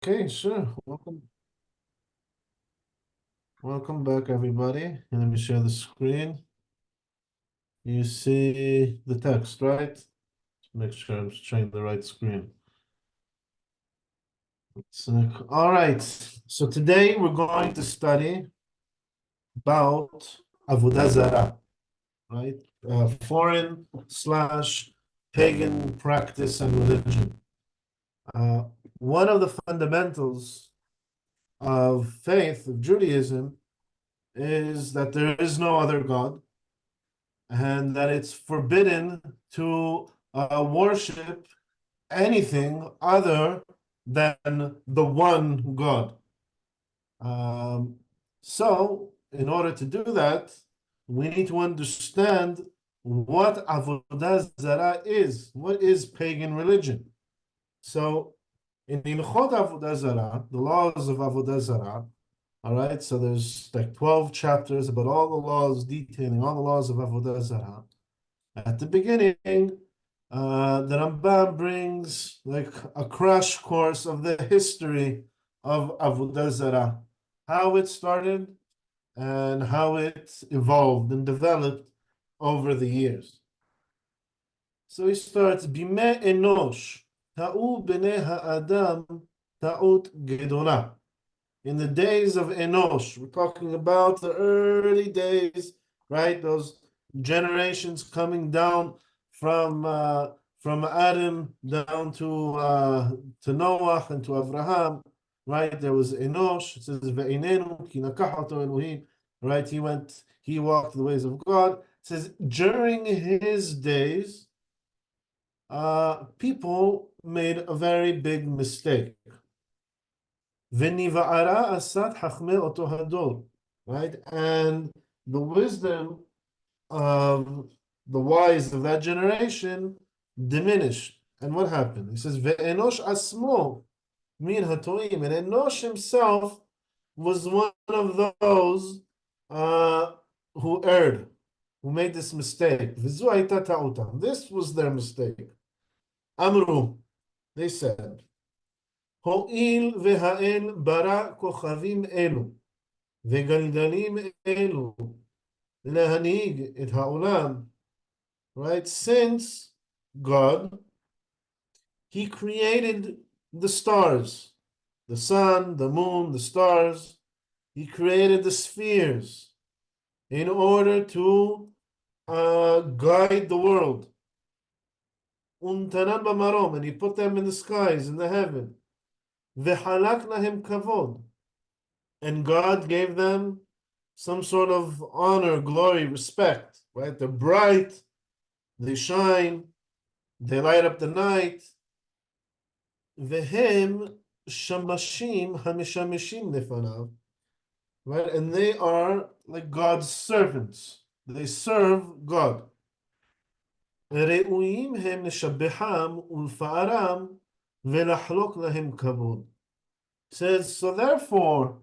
Okay, sure. Welcome back, everybody. Let me share the screen. You see the text, right? Make sure I'm showing the right screen. All right. So today we're going to study about Avodah Zarah, right? Foreign slash pagan practice and religion. Uh, One of the fundamentals of faith of Judaism is that there is no other God, and that it's forbidden to worship anything other than the one God. Um, so, in order to do that, we need to understand what Avodah Zarah is. What is pagan religion? So, in Ilchot Avodah Zarah, the laws of Avodah Zarah, all right, so there's like 12 chapters about all the laws, detailing all the laws of Avodah Zarah. At the beginning, the Rambam brings like a crash course of the history of Avodah Zarah, how it started and how it evolved and developed over the years. So he starts, Bime Enosh, Ta'u B'nei Ha'adam, Ta'ut Gedolah. In the days of Enosh, we're talking about the early days, right? Those generations coming down from Adam down to Noah and to Abraham, right? There was Enosh. It says Ve'inenu ki nakahato Elohim, right? He walked the ways of God. It says during his days, people made a very big mistake. V'niva'ara asat chachmei oto hador, right? And the wisdom of the wise of that generation diminished. And what happened? He says, Ve'enosh asmo min hatoim. And Enosh himself was one of those who erred, who made this mistake. V'zu hayta ta'utam. This was their mistake. Amru, they said, הואיל והאל ברא כוכבים אלו וגלגלים אלו להנהיג את העולם, right? Since God, he created the stars, the sun, the moon, the stars. He created the spheres in order to guide the world. Untanan b'marom, and he put them in the skies, in the heaven. V'halak lahem kavod, and God gave them some sort of honor, glory, respect, right? They're bright, they shine, they light up the night. Vehem shamashim hamishamishim lefanav, right? And they are like God's servants. They serve God. ראויים הם לשבחם ולפארם ולחלוק להם כבוד. Says, so therefore,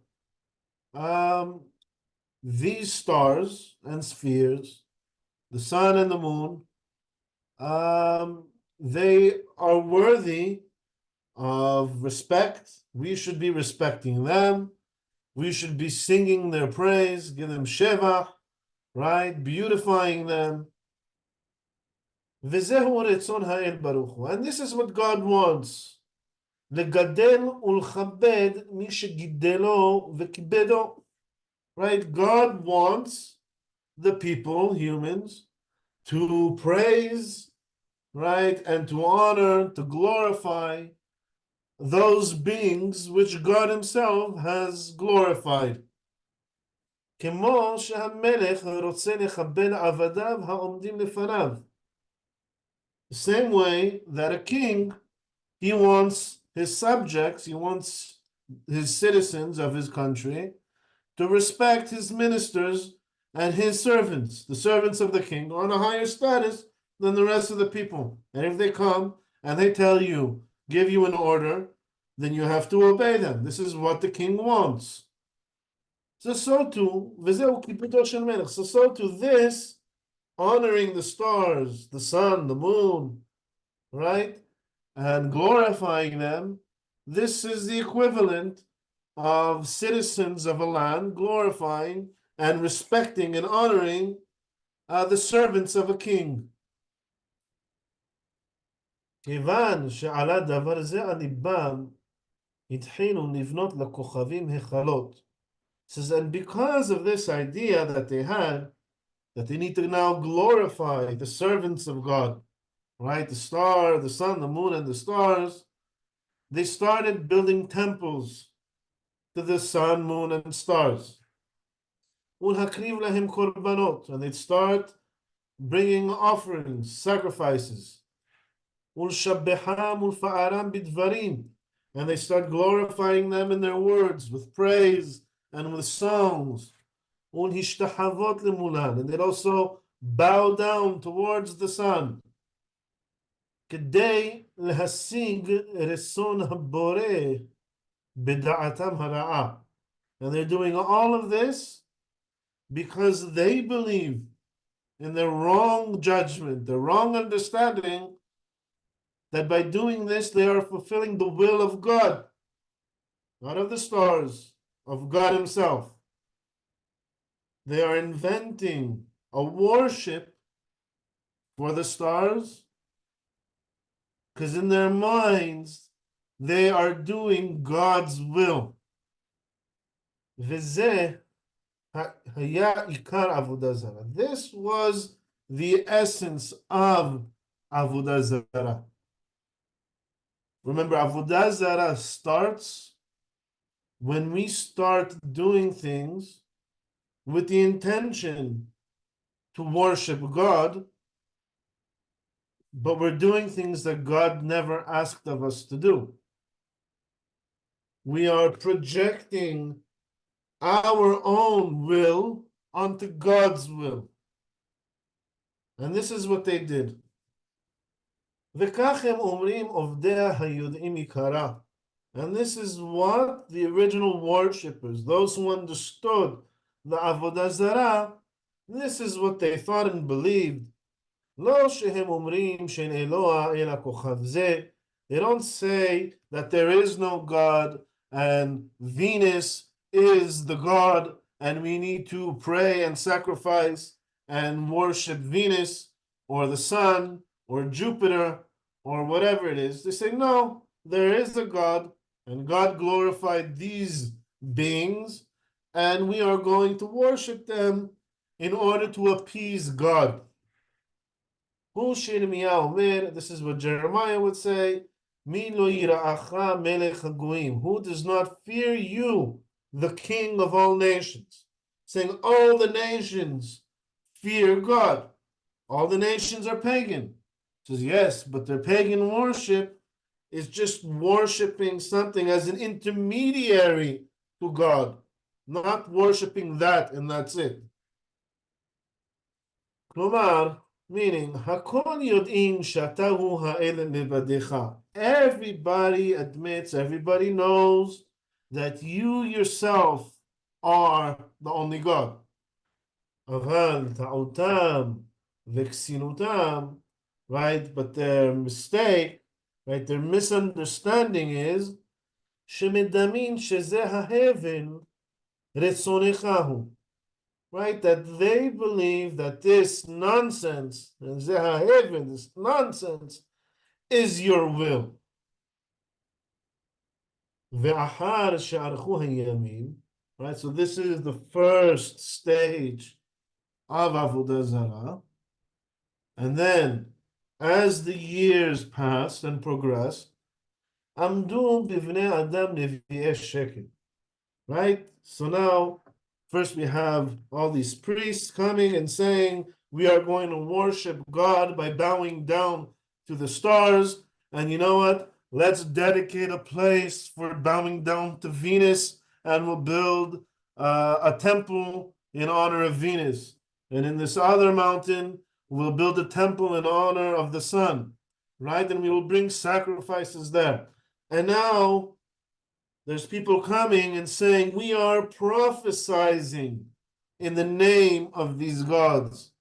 these stars and spheres, the sun and the moon, they are worthy of respect. We should be respecting them. We should be singing their praise, give them shevach, right? Beautifying them. V'zehu retzon ha'el baruch hu. And this is what God wants. Legadel ulchabed mi shegidelo v'kibedo. Right? God wants the people, humans, to praise, right, and to honor, to glorify those beings which God himself has glorified. כמו שהמלך רוצה לכבד עבדיו העומדים לפניו. The same way that a king, he wants his subjects, he wants his citizens of his country to respect his ministers and his servants. The servants of the king are on a higher status than the rest of the people. And if they come and they tell you, give you an order, then you have to obey them. This is what the king wants. So too, this, honoring the stars, the sun, the moon, right? And glorifying them, this is the equivalent of citizens of a land glorifying and respecting and honoring the servants of a king. כיוון שעלה דבר זה על ליבם, התחילו לבנות לכוכבים היכלות. Says, and because of this idea that they had, that they need to now glorify the servants of God, right? The star, the sun, the moon, and the stars, they started building temples to the sun, moon, and stars. ולהקריב להם קורבנות, and they'd start bringing offerings, sacrifices. ולשבחם ולפארם בדברים, and they start glorifying them in their words with praise and with songs. ולהשתחוות למולן, and they'd also bow down towards the sun. כדי להשיג רצון הבורא בדעתם הרעה. And they're doing all of this because they believe in their wrong judgment, their wrong understanding, that by doing this they are fulfilling the will of God, not of the stars, of God himself. They are inventing a worship for the stars because in their minds they are doing God's will. וזה היה עיקר עבודה זרה. This was the essence of עבודה זרה. Remember, Avodah Zarah starts when we start doing things with the intention to worship God, but we're doing things that God never asked of us to do. We are projecting our own will onto God's will. And this is what they did. וכך הם אומרים עובדיה היודעים עיקרה. And this is what the original worshippers, those who understood the Avodah Zarah, this is what they thought and believed. לא שהם אומרים שאין אלוה אלא כוכב זה. They don't say that there is no God and Venus is the God and we need to pray and sacrifice and worship Venus or the sun or Jupiter or whatever it is. They say, no, there is a God, and God glorified these beings, and we are going to worship them in order to appease God. This is what Jeremiah would say, who does not fear you, the King of all nations? Saying all the nations fear God. All the nations are pagan. Says yes, but their pagan worship is just worshiping something as an intermediary to God, not worshiping that and that's it. כלומר, meaning, הכל יודעים שאתה הוא האל לבדך. Everybody admits, everybody knows that you yourself are the only God. אבל טעותם וכסינותם, right? But their mistake, right? Their misunderstanding is שמדמין שזה ההבל רצונך הוא. Right? That they believe that this nonsense, זה ההבל, this nonsense, is your will. ואחר שערכו הימים, right? So this is the first stage of Avodah Zarah. And then, as the years passed and progressed, עמדו בבני אדם נביאי שקר. Right? So now, first we have all these priests coming and saying, we are going to worship God by bowing down to the stars. And you know what? Let's dedicate a place for bowing down to Venus, and we'll build a temple in honor of Venus. And in this other mountain, we'll build a temple in honor of the sun, right? And we will bring sacrifices there. And now there's people coming and saying, we are prophesizing in the name of these gods,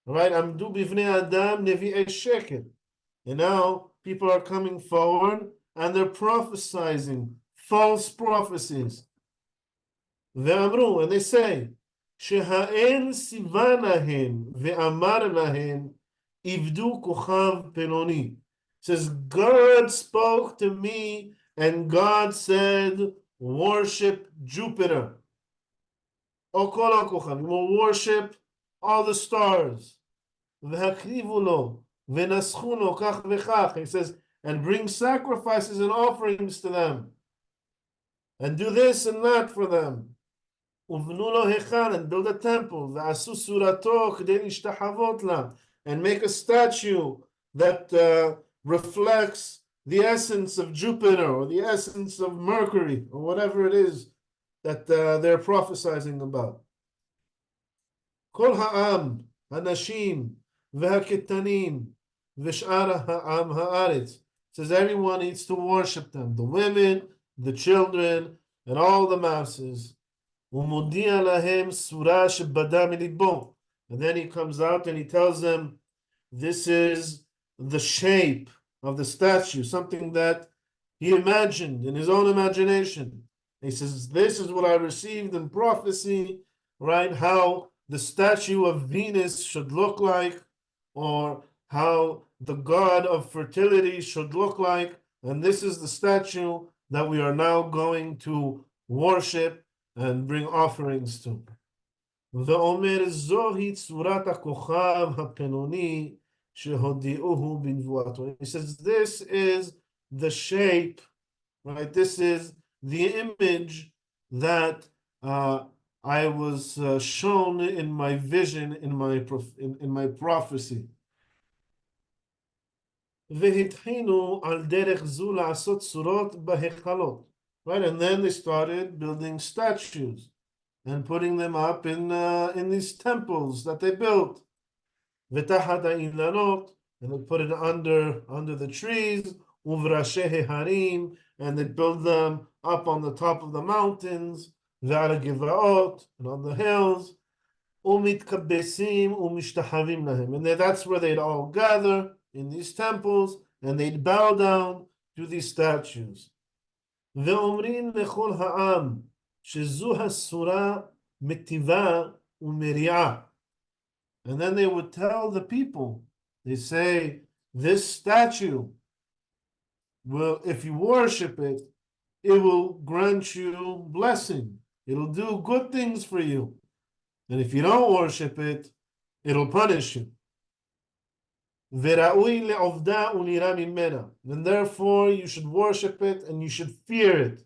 right? Amdu bivnei adam nevi'ei sheker. And now people are coming forward and they're prophesying false prophecies. And they say, שהאל ציווה להם ואמר להם, עבדו כוכב פלוני. Says, God spoke to me and God said, worship Jupiter. O kol הכוכבים, will worship all the stars. והקריבו לו, ונסחו לו כך וכך. He says, and bring sacrifices and offerings to them. And do this and that for them. ובנו לו היכל, and build a temple. ועשו סורתו כדי להשתחוות לה. And make a statue that reflects the essence of Jupiter or the essence of Mercury or whatever it is that they're prophesying about. כל העם, הנשים והקטנים ושאר העם הארץ. Says everyone needs to worship them, the women, the children, and all the masses. ומודיע להם סורה שבדה מליבו. And then he comes out and he tells them, this is the shape of the statue, something that he imagined in his own imagination. He says, this is what I received in prophecy, right? How the statue of Venus should look like, or how the god of fertility should look like. And this is the statue that we are now going to worship and bring offerings to. ואומר זוהי צורת הכוכב הפלוני שהודיעוהו בנבואתו. He says, this is the shape, right? This is the image that I was shown in my vision, in my prophecy. והתחילו על דרך זו לעשות צורות בהיכלות. Right, and then they started building statues and putting them up in these temples that they built. ותחת האילנות, and they put it under the trees. וברשי ההרים, and they build them up on the top of the mountains. ועל הגבעות, and on the hills. ומתקבצים ומשתחווים להם, and that's where they'd all gather in these temples, and they'd bow down to these statues. ואומרים לכל העם שזו הסורה מטיבה ומריעה. And then they would tell the people, they say, this statue will, if you worship it, it will grant you blessing. It'll do good things for you. And if you don't worship it, it'll punish you. וראוי לעובדה וליראה ממנה. And therefore you should worship it and you should fear it.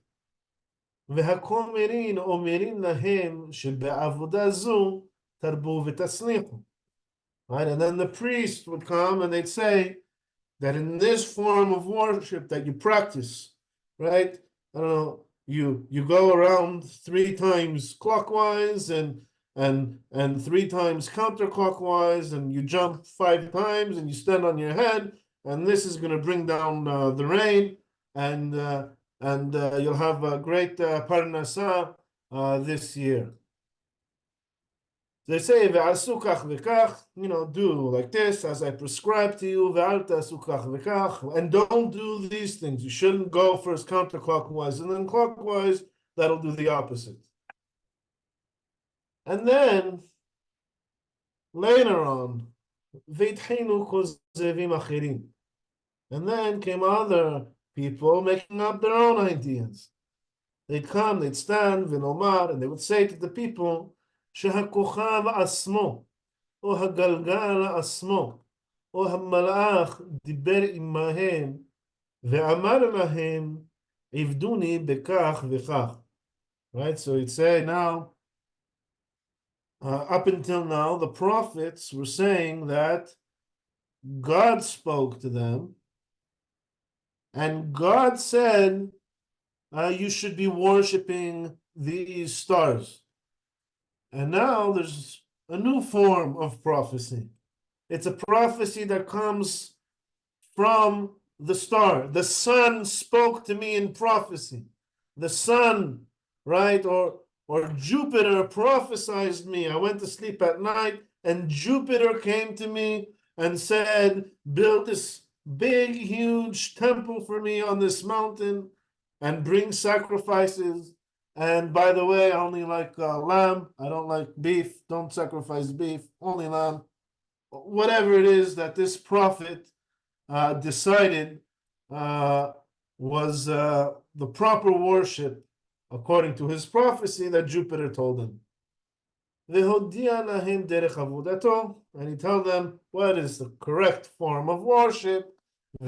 והכומרים אומרים להם שבעבודה זו תרבו ותצליחו. Right? And then the priest would come and they'd say that in this form of worship that you practice, right? I don't know, you go around 3 times clockwise and 3 times counterclockwise, and you jump 5 times and you stand on your head, and this is going to bring down the rain, and you'll have a great parnasa this year. They say, "Ve'asu kach v'kach," do like this as I prescribe to you, "Ve'al ta'asu kach v'kach," and don't do these things. You shouldn't go first counterclockwise and then clockwise. That'll do the opposite. And then later on, "Ve'itchenu kozevim achirim," and then came other people making up their own ideas. They'd come, they'd stand, v'nomar, and they would say to the people, שהכוכב עצמו, או הגלגל עצמו, או המלאך דיבר עמהם, ואמר להם, עבדוני בכך וכך. Right, so he'd say now, up until now, the prophets were saying that God spoke to them, and God said, you should be worshiping these stars. And now there's a new form of prophecy. It's a prophecy that comes from the star. The sun spoke to me in prophecy. The sun, right, or Jupiter prophesied me. I went to sleep at night, and Jupiter came to me and said, build this big, huge temple for me on this mountain and bring sacrifices. And by the way, I only like lamb. I don't like beef. Don't sacrifice beef, only lamb. Whatever it is that this prophet decided was the proper worship according to his prophecy that Jupiter told him. And he told them what is the correct form of worship. Do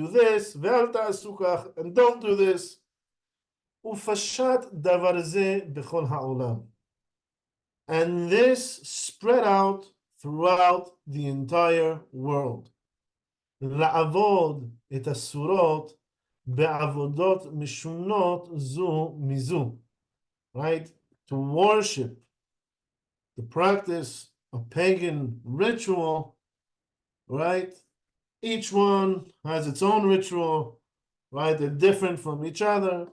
this, and don't do this. And this spread out throughout the entire world. לעבוד את הסורות בעבודות משונות זו מזו. Right? To worship, to practice a pagan ritual, right? Each one has its own ritual, right? They're different from each other.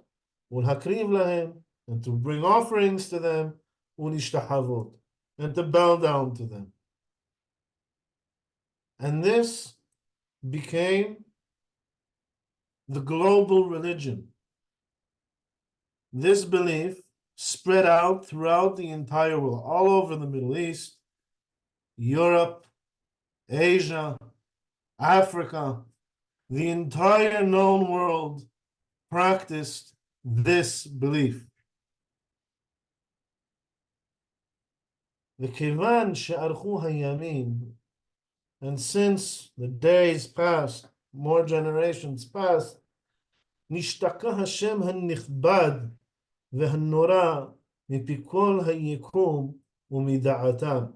ולהקריב להם, and to bring offerings to them, ולהשתחוות, and to bow down to them. And this became the global religion. This belief spread out throughout the entire world, all over the Middle East, Europe, Asia, Africa. The entire known world practiced this belief. וכיוון שארכו הימים, and since the days passed, more generations passed, נשתקע השם הנכבד והנורא מפי כל היקום ומדעתם.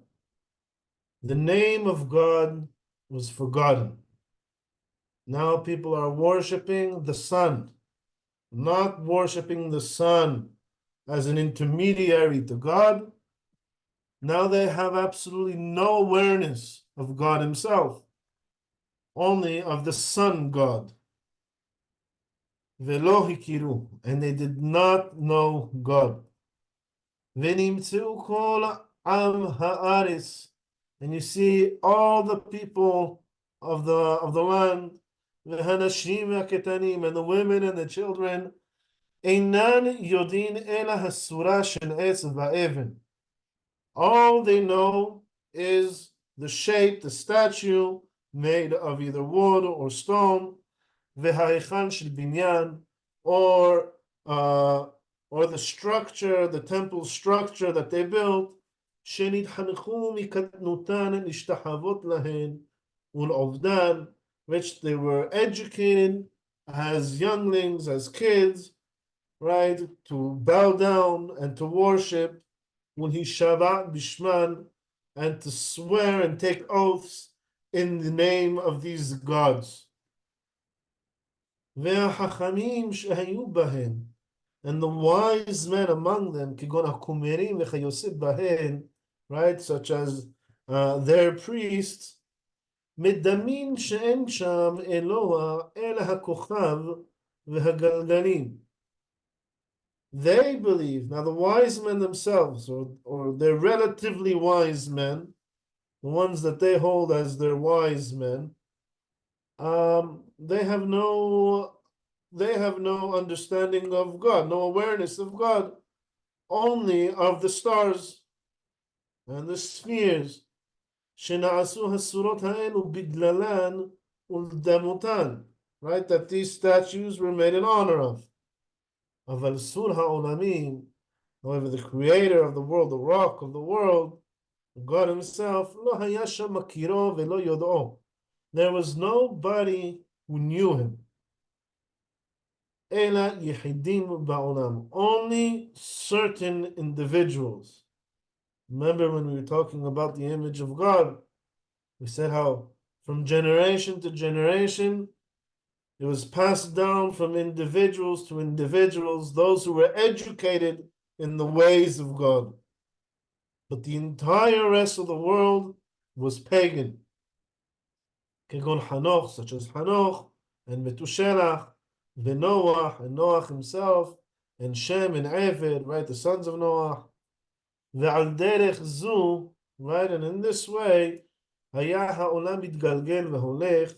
The name of God was forgotten. Now people are worshiping the sun, not worshiping the sun as an intermediary to God. Now they have absolutely no awareness of God himself, only of the sun God. Velo hikiru, and they did not know God. Venimtzu kol am haaretz, and you see all the people of the land, v'hanashim v'ketanim, and the women and the children, einan yodin ela hasura shen etz va'even. All they know is the shape, the statue made of either wood or stone, v'ha'echan shel binyan, or the structure, the temple structure that they built, shenitchanechu mikatnutan nishtachavot lahen ul'ovdan, which they were educated as younglings, as kids, right, to bow down and to worship, ולהישבע בשמן, and to swear and take oaths in the name of these gods. והחכמים שהיו בהם, and the wise men among them, כגון הכומרים וכיוצא בהן, right, such as their priests, מדמים שאין שם אלוה אלא הכוכב והגלגלים. They believe, now the wise men themselves, or they're relatively wise men, the ones that they hold as their wise men, they have no understanding of God, no awareness of God, only of the stars and the spheres. שנעשו השורות האלו בגללן ולדמותן, right, that these statues were made in honor of. אבל סור העולמים, however, the creator of the world, the rock of the world, God himself, לא היה שם מכירו ולא יודעו. There was nobody who knew him. אלא יחידים בעולם, only certain individuals. Remember when we were talking about the image of God, we said how from generation to generation, it was passed down from individuals to individuals, those who were educated in the ways of God. But the entire rest of the world was pagan. כגון חנוך, such as Hanoch, and Metushelach, and Noah, and Noah himself, and Shem and Evid, right, the sons of Noah. ועל דרך זו, right, and in this way, היה העולם מתגלגל והולך,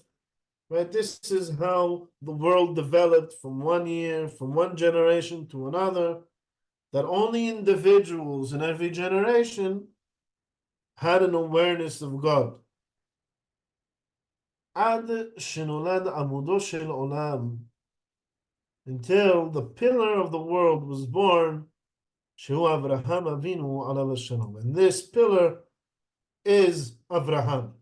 right? This is how the world developed from one year, from one generation to another, that only individuals in every generation had an awareness of God. עד שנולד עמודו של עולם, until the pillar of the world was born, שהוא אברהם אבינו עליו השלום. And this pillar is Abraham,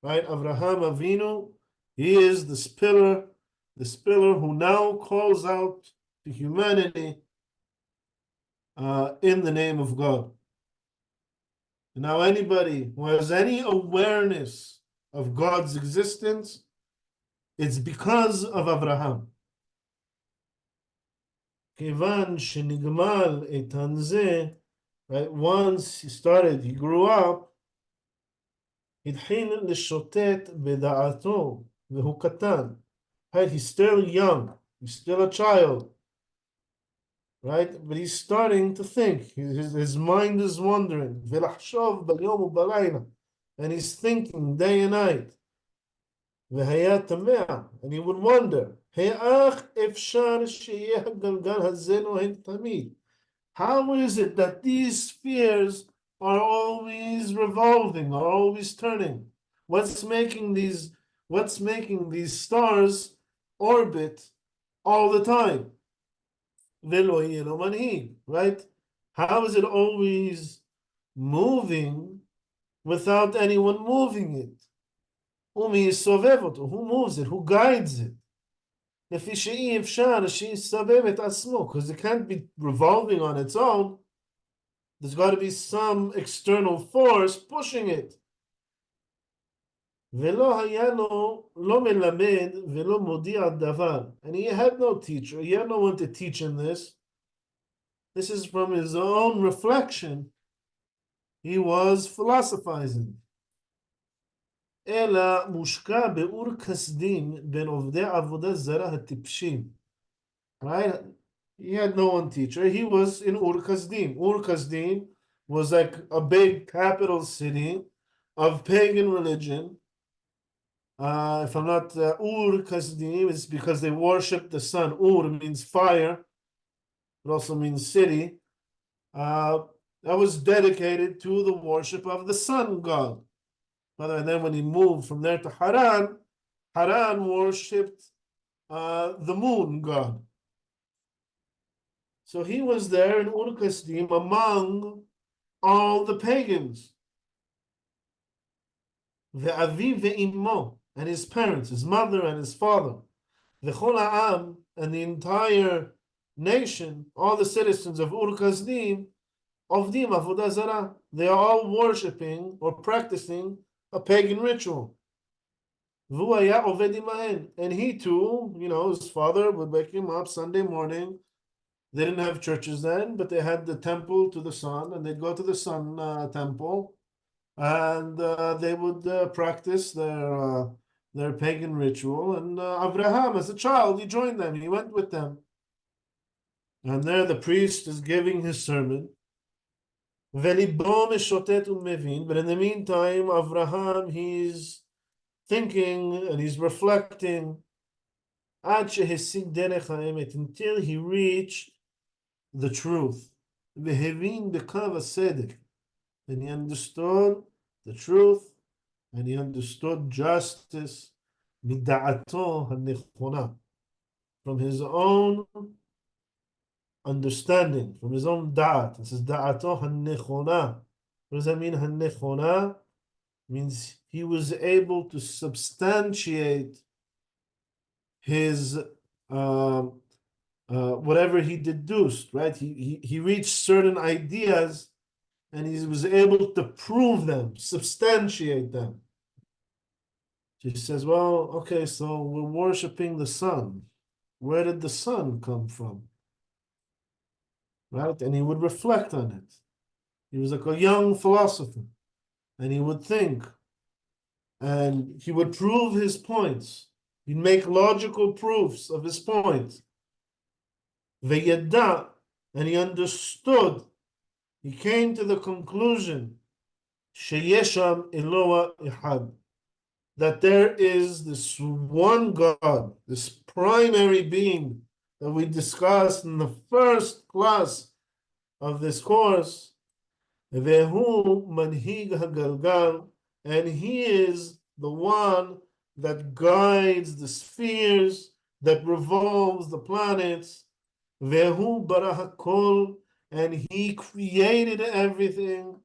right? Abraham Avinu, he is this pillar who now calls out to humanity in the name of God. And now anybody who has any awareness of God's existence, it's because of Abraham. כיוון שנגמל איתן זה, right? Once he grew up, התחיל לשוטט בדעתו, והוא קטן. Right? He's still young, he's still a child, right? But he's starting to think. His mind is wandering. ולחשוב ביום ובלילה. And he's thinking day and night. והיה תמה, and he would wonder, איך אפשר שיהיה הגלגל הזה נוהג תמיד? How is it that these spheres are always revolving, are always turning? What's making these stars orbit all the time? ולא יהיה לו מנהיג, right? How is it always moving without anyone moving it? ומי יסובב אותו? Who moves it? Who guides it? לפי שאי אפשר שיסובב את עצמו, because it can't be revolving on its own. There's got to be some external force pushing it. ולא היה לו, לא מלמד ולא מודיע דבר. And he had no teacher, he had no one to teach him this. This is from his own reflection. He was philosophizing. אלא מושקע באור כסדים בין עובדי עבודה זרה הטיפשים. Right? He had no one teacher. He was in Ur Kasdim. Ur Kasdim was like a big capital city of pagan religion. If I'm not Ur Kasdim, it's because they worship the sun. Ur means fire. It also means city. That was dedicated to the worship of the sun god. And then when he moved from there to Haran, Haran worshipped the moon god. So he was there in Ur Kasdim among all the pagans. Ve'aviv ve'immo, and his parents, his mother and his father. Ve'chol ha'am, and the entire nation, all the citizens of Ur Kasdim, Ovdim avodah zarah. They are all worshipping or practicing a pagan ritual. And he too, his father would wake him up Sunday morning. They didn't have churches then, but they had the temple to the sun, and they'd go to the sun temple, and they would practice their pagan ritual. And Abraham, as a child, he joined them. He went with them. And there the priest is giving his sermon. But in the meantime, Abraham, he's thinking and he's reflecting until he reached the truth. And he understood the truth, and he understood justice from his own understanding, from his own da'at. It says da'ato hannechona. What does that mean, hannechona? Means he was able to substantiate his whatever he deduced, right? He reached certain ideas and he was able to prove them, substantiate them. She says, well, okay, so we're worshiping the sun. Where did the sun come from? Right? And he would reflect on it. He was like a young philosopher, and he would think, and he would prove his points. He'd make logical proofs of his points. Veyada, and he understood. He came to the conclusion, Sheyesham Eloah Ehad, that there is this one God, this primary being that we discussed in the first class of this course, Vehu manhig hagalgal, and he is the one that guides the spheres, that revolves the planets. Vehu bara hakol, and he created everything.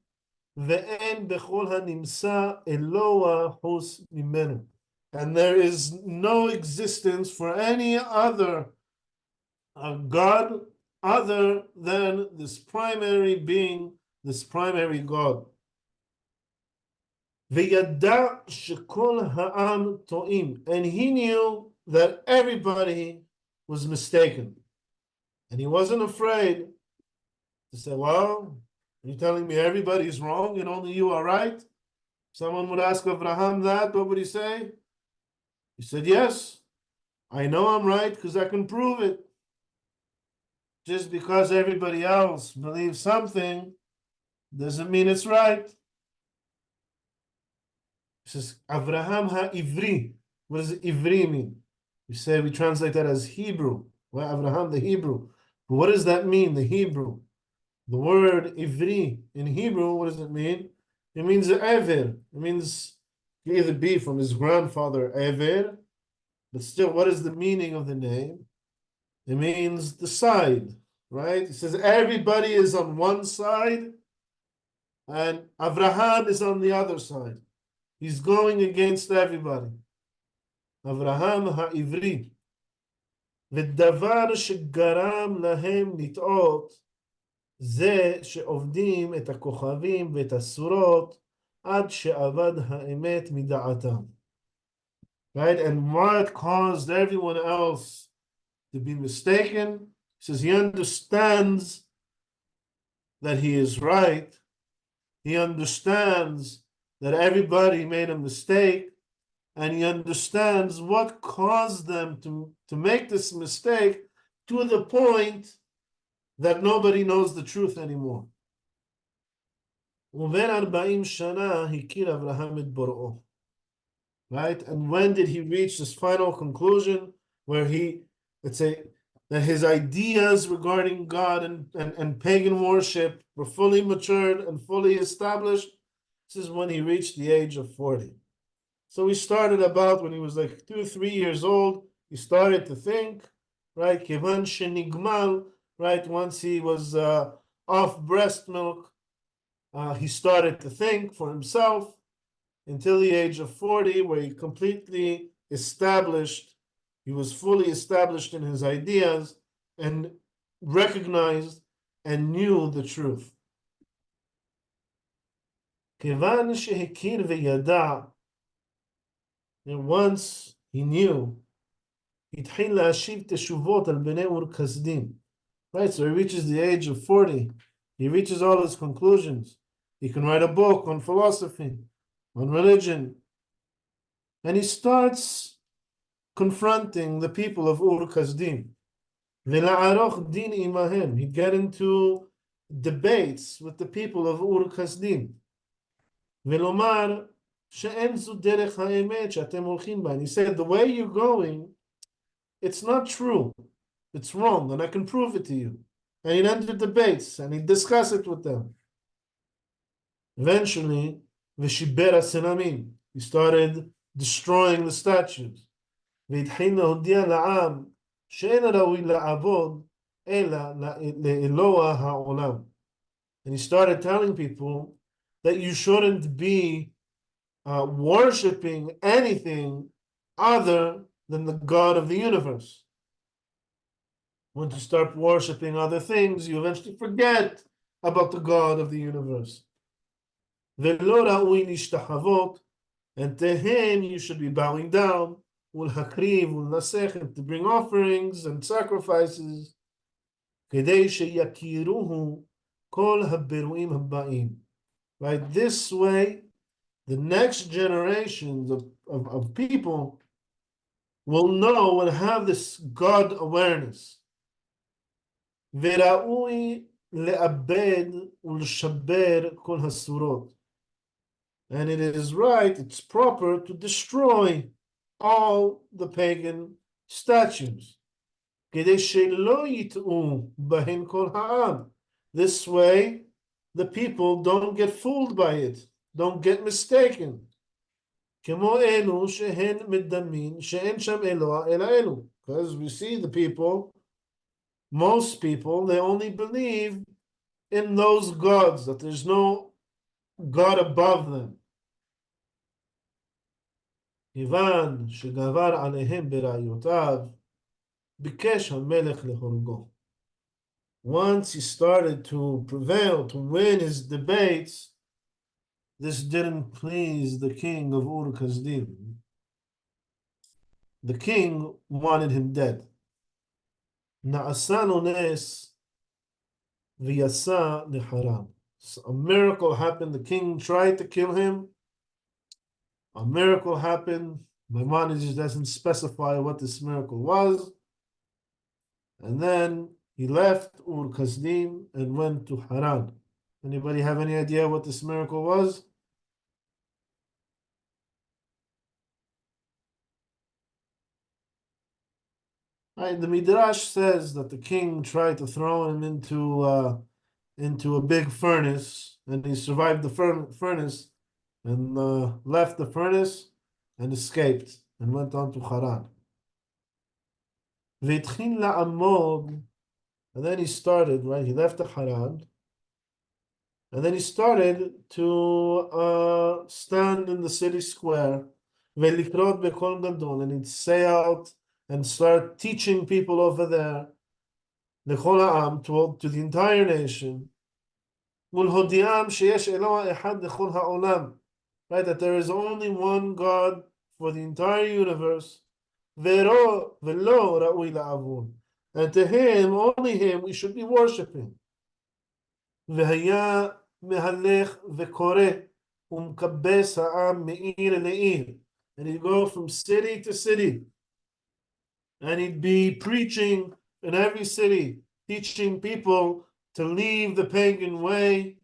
Ve'en bechol hanimsa Eloah hus mimenu, and there is no existence for any other God other than this primary being, this primary God. V'yada shekol ha'am to'im, and he knew that everybody was mistaken, and he wasn't afraid to say, "Well, are you telling me everybody's wrong and only you are right?" Someone would ask Abraham that. What would he say? He said, "Yes, I know I'm right because I can prove it. Just because everybody else believes something doesn't mean it's right." He says, Avraham ha-ivri. What does ivri mean? We translate that as Hebrew. Well, Avraham, the Hebrew. But what does that mean, the Hebrew? The word ivri in Hebrew, what does it mean? It means ever. It means either be from his grandfather ever, but still, what is the meaning of the name? It means the side, right? It says everybody is on one side, and Avraham is on the other side. He's going against everybody. Avraham ha'ivri. ודבר שגרם להם לטעות זה שעובדים את הכוכבים ואת הסורות עד שאבד האמת מדעתם. Right? And what caused everyone else to be mistaken? He says he understands that he is right. He understands that everybody made a mistake, and he understands what caused them to make this mistake to the point that nobody knows the truth anymore. ובין 40 שנה הכיר אברהם את בוראו. Right? And when did he reach this final conclusion where let's say, that his ideas regarding God and pagan worship were fully matured and fully established? This is when he reached the age of 40. So he started about when he was like 2 or 3 years old. He started to think, right? Kivan shenigmal, right? Once he was off breast milk, he started to think for himself until the age of 40, where he completely established, he was fully established in his ideas and recognized and knew the truth. Kivan shehikir v'yada, and once he knew, התחיל להשיב תשובות על בני אור כסדים. Right, so he reaches the age of 40. He reaches all his conclusions. He can write a book on philosophy, on religion. And he starts confronting the people of Ur Kasdim. ולערוך דין עמהם. He'd get into debates with the people of Ur Kasdim. ולומר שאין זו דרך האמת שאתם הולכים בה. And he said, the way you're going, it's not true. It's wrong, and I can prove it to you. And he'd enter debates, and he'd discuss it with them. Eventually, v'shiber ha'senamim, he started destroying the statues. והתחיל להודיע לעם שאין ראוי לעבוד אלא לאלוה העולם. And he started telling people that you shouldn't be worshiping anything other than the God of the universe. Once you start worshiping other things, you eventually forget about the God of the universe. ולא ראוי להשתחוות, and to him you should be bowing down, ולהקריב ולנסך, and to bring offerings and sacrifices, כדי שיכירוהו כל הבירואים הבאים. Right, this way, the next generations of people will know and have this God awareness. וראוי לאבד ולשבר כל הסורות. and it is right, it's proper to destroy all the pagan statues. כדי שלא יטעו בהן כל העם. This way, the people don't get fooled by it, don't get mistaken. כמו אלו שהן מדמין שאין שם אלוה אלא אלו. Because we see the people, most people, they only believe in those gods, that there's no God above them. כיוון שגבר עליהם בראיותיו, ביקש המלך להורגו. Once he started to prevail, to win his debates, this didn't please the king of Ur-Kasdim. The king wanted him dead. נעשה לו נס ויצא לחרם. A miracle happened. The king tried to kill him. A miracle happened. Maimonides doesn't specify what this miracle was. And then he left Ur-Kasdim and went to Haran. Anybody have any idea what this miracle was? Right, the Midrash says that the king tried to throw him into a big furnace, and he survived the furnace and left the furnace and escaped and went on to Haran. והתחיל לעמוד, and then he started, right? He left the Haran, and then he started to stand in the city square, ולקרוא בקול גדול, and he'd say out and start teaching people over there, לכל העם, to the entire nation, ולהודיעם שיש אלוה אחד לכל העולם, right? That there is only one God for the entire universe, ולא ראוי לעבוד, and to him, only him, we should be worshiping. והיה מהלך וקורא ומקבץ העם מעיר לעיר, and he'd go from city to city, and he'd be preaching in every city, teaching people to leave the pagan way,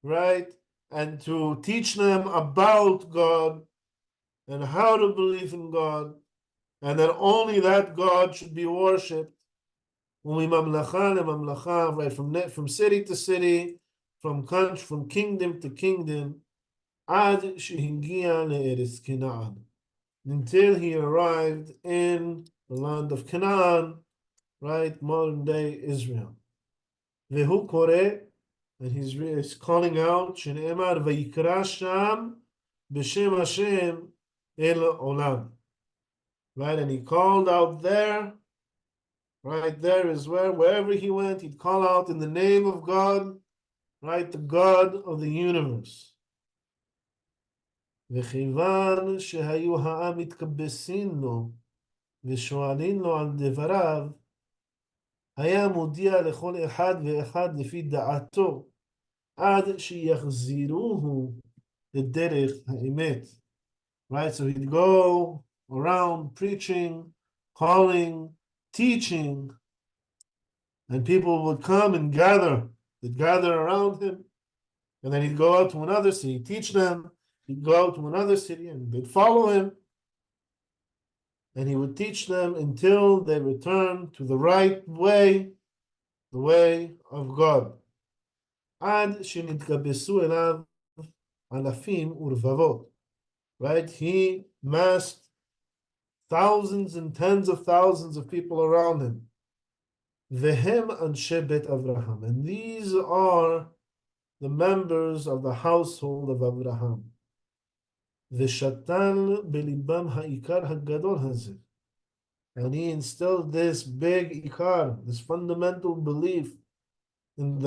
right? And to teach them about God and how to believe in God, and that only that God should be worshipped. Right, from city to city, from country, from kingdom to kingdom, until he arrived in the land of Canaan, right, modern day Israel. והוא קורא, and he's calling out, שנאמר, ויקרא שם בשם השם אל עולם. Right, and he called out there, right, there is wherever he went, he'd call out in the name of God, right, the God of the universe. וכיוון שהיו העם מתקבצים לו ושואלים לו על דבריו, היה מודיע לכל אחד ואחד לפי דעתו, עד שיחזירוהו לדרך האמת. Right, so he'd go around preaching, calling, teaching, and people would come and they'd gather around him, and then he'd go out to another city, teach them, he'd go out to another city, and they'd follow him, and he would teach them until they returned to the right way, the way of God. עד שנתקבצו אליו אלפים ורבבות. Right, he massed thousands and tens of thousands of people around him. והם אנשי בית אברהם, and these are the members of the household of Abraham. ושתל בליבם העיקר הגדול הזה, and he instilled this big ikar, this fundamental belief in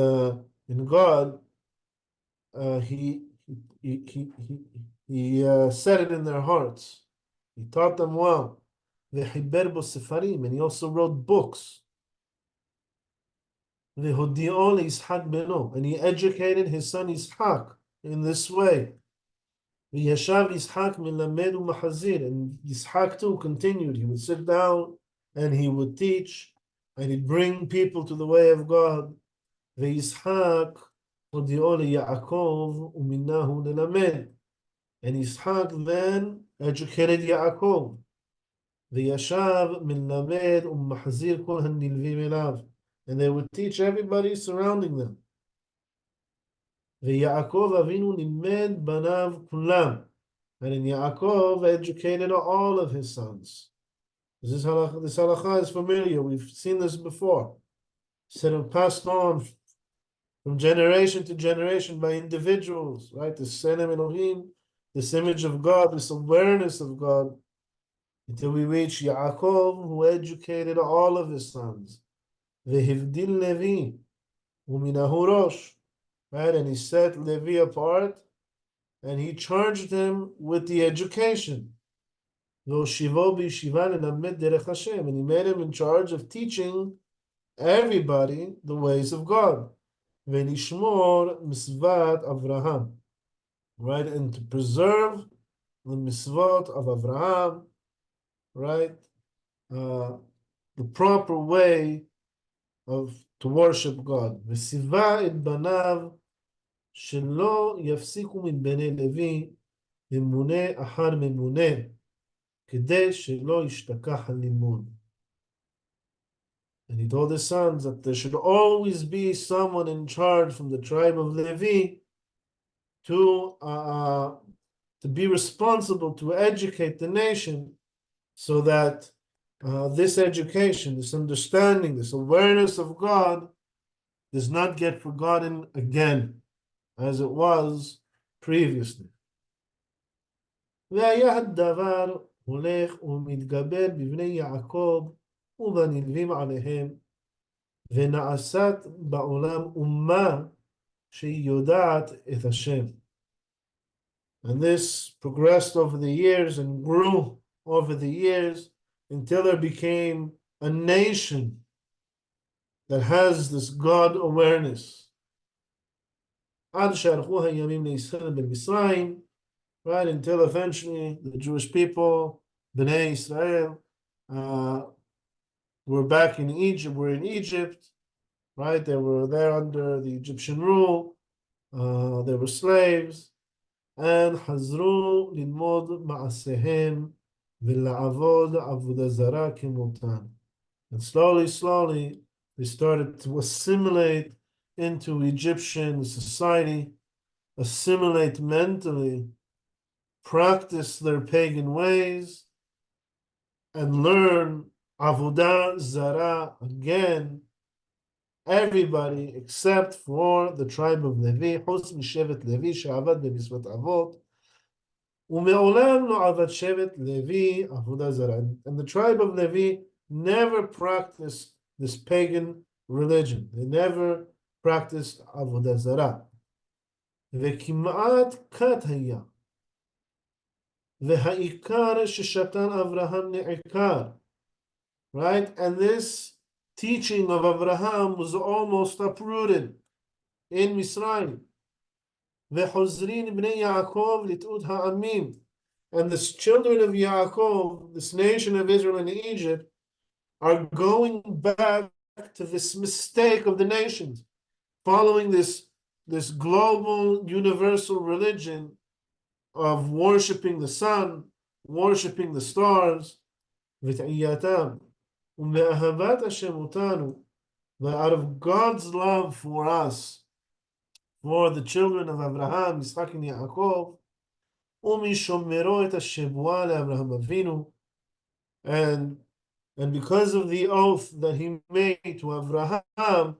God. He set it in their hearts. He taught them well. וחיבר בו ספרים, and he also wrote books. והודיעו לישחק בנו, and he educated his son Yitzhak in this way. וישב ישחק מלמד ומחזיר, and Yitzhak too continued. He would sit down and he would teach, and he'd bring people to the way of God. וישחק הודיעו ליעקב ומינהו ללמד, And Yitzhak then educated Yaakov. וישב מלמד ומחזיר כל הנלווים אליו. And they would teach everybody surrounding them. ויעקב אבינו לימד בניו כולם. And in Yaakov educated all of his sons. This halakha is familiar. We've seen this before. Said it passed on from generation to generation by individuals, right? The Senem Elohim, this image of God, this awareness of God, until we reach Yaakov, who educated all of his sons. Vehivdil Levi, uminahu rosh, right? And he set Levi apart, and he charged him with the education. V'oshivo b'yeshiva lelamed derech Hashem, and he made him in charge of teaching everybody the ways of God. V'nishmor misvat Avraham, right? And to preserve the misvot of Avraham, right? The proper way to worship God. וציווה את בניו שלא יפסיקו מבני לוי ממונה אחר ממונה, כדי שלא ישתכח הלימוד. And he told his sons that there should always be someone in charge from the tribe of Levi to be responsible to educate the nation, so that this education, this understanding, this awareness of God does not get forgotten again, as it was previously. והיה הדבר הולך ומתגבר בבני יעקב ובנלווים עליהם, ונעשת בעולם אומה שהיא יודעת את השם. And this progressed over the years and grew over the years until there became a nation that has this God awareness. עד שערכו הימים לישראל במצרים, right, until eventually the Jewish people, Bnei Israel, were back in Egypt, were in Egypt, right? They were there under the Egyptian rule. They were slaves. And חזרו ללמוד מעשיהם ולעבוד עבודה זרה כמותן. And slowly, they started to assimilate into Egyptian society, assimilate mentally, practice their pagan ways, and learn avodah zara again. Everybody except for the tribe of Levi, חוץ משבט לוי שעבד במצוות אבות, ומעולם לא עבד שבט לוי עבודה זרה. And the tribe of Levi never practiced this pagan religion. They never practiced עבודה זרה. וכמעט כת היה. והעיקר ששתן אברהם נעקר. Right? And this teaching of Abraham was almost uprooted in Misraim. וחוזרים בני יעקב לטעות העמים. And the children of Yaakov, this nation of Israel in Egypt, are going back to this mistake of the nations, following this global universal religion of worshiping the sun, worshiping the stars, ותעייתם. ומאהבת השם אותנו, but out of God's love for us, for the children of Abraham, Yitzchak and Yaakov, ומשומרו את השבועה לאברהם אבינו, and because of the oath that he made to Abraham,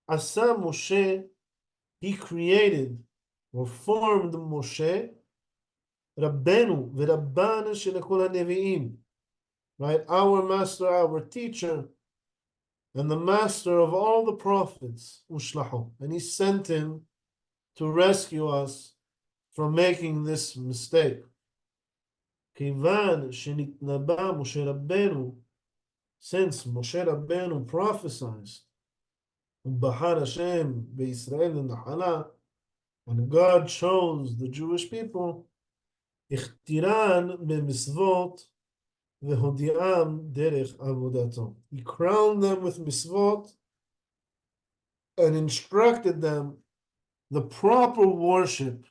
עשה Moshe, he created or formed Moshe, רבנו ורבן של כל הנביאים, right? Our master, our teacher, and the master of all the prophets, Ushlahu. And he sent him to rescue us from making this mistake. כיוון שנתנבא משה רבנו, since Moshe Rabbeinu prophesied, ובחר השם בישראל לנחלה, and God chose the Jewish people, הכתירן במצוות והודיעם דרך עבודתו. He crowned them with misvot and instructed them the proper worship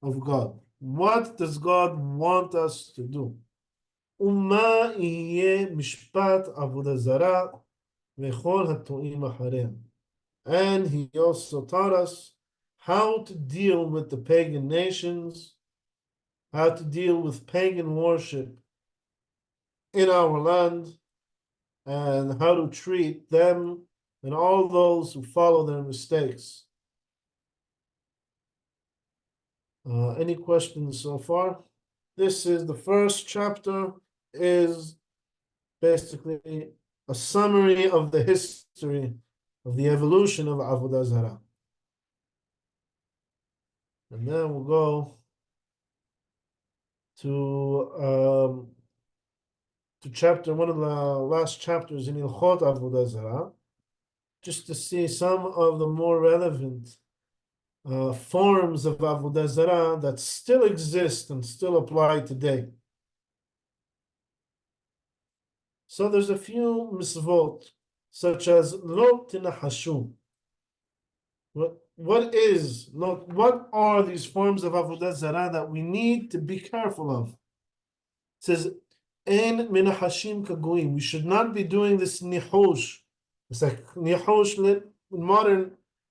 of God. What does God want us to do? ומה יהיה משפט עבודה זרה וכל הטועים אחריה. And he also taught us how to deal with the pagan nations, how to deal with pagan worship in our land, and how to treat them and all those who follow their mistakes. Any questions so far? This is the first chapter, is basically a summary of the history of the evolution of Avodah Zarah. And then we'll go to chapter, one of the last chapters in Ilchot Avodah Zarah, just to see some of the more relevant forms of Avodah Zarah that still exist and still apply today. So there's a few misvot, such as lo tinahashu. What are these forms of Avodah Zarah that we need to be careful of? It says, ein minahashim kagoim. We should not be doing this nihush. It's like nihush in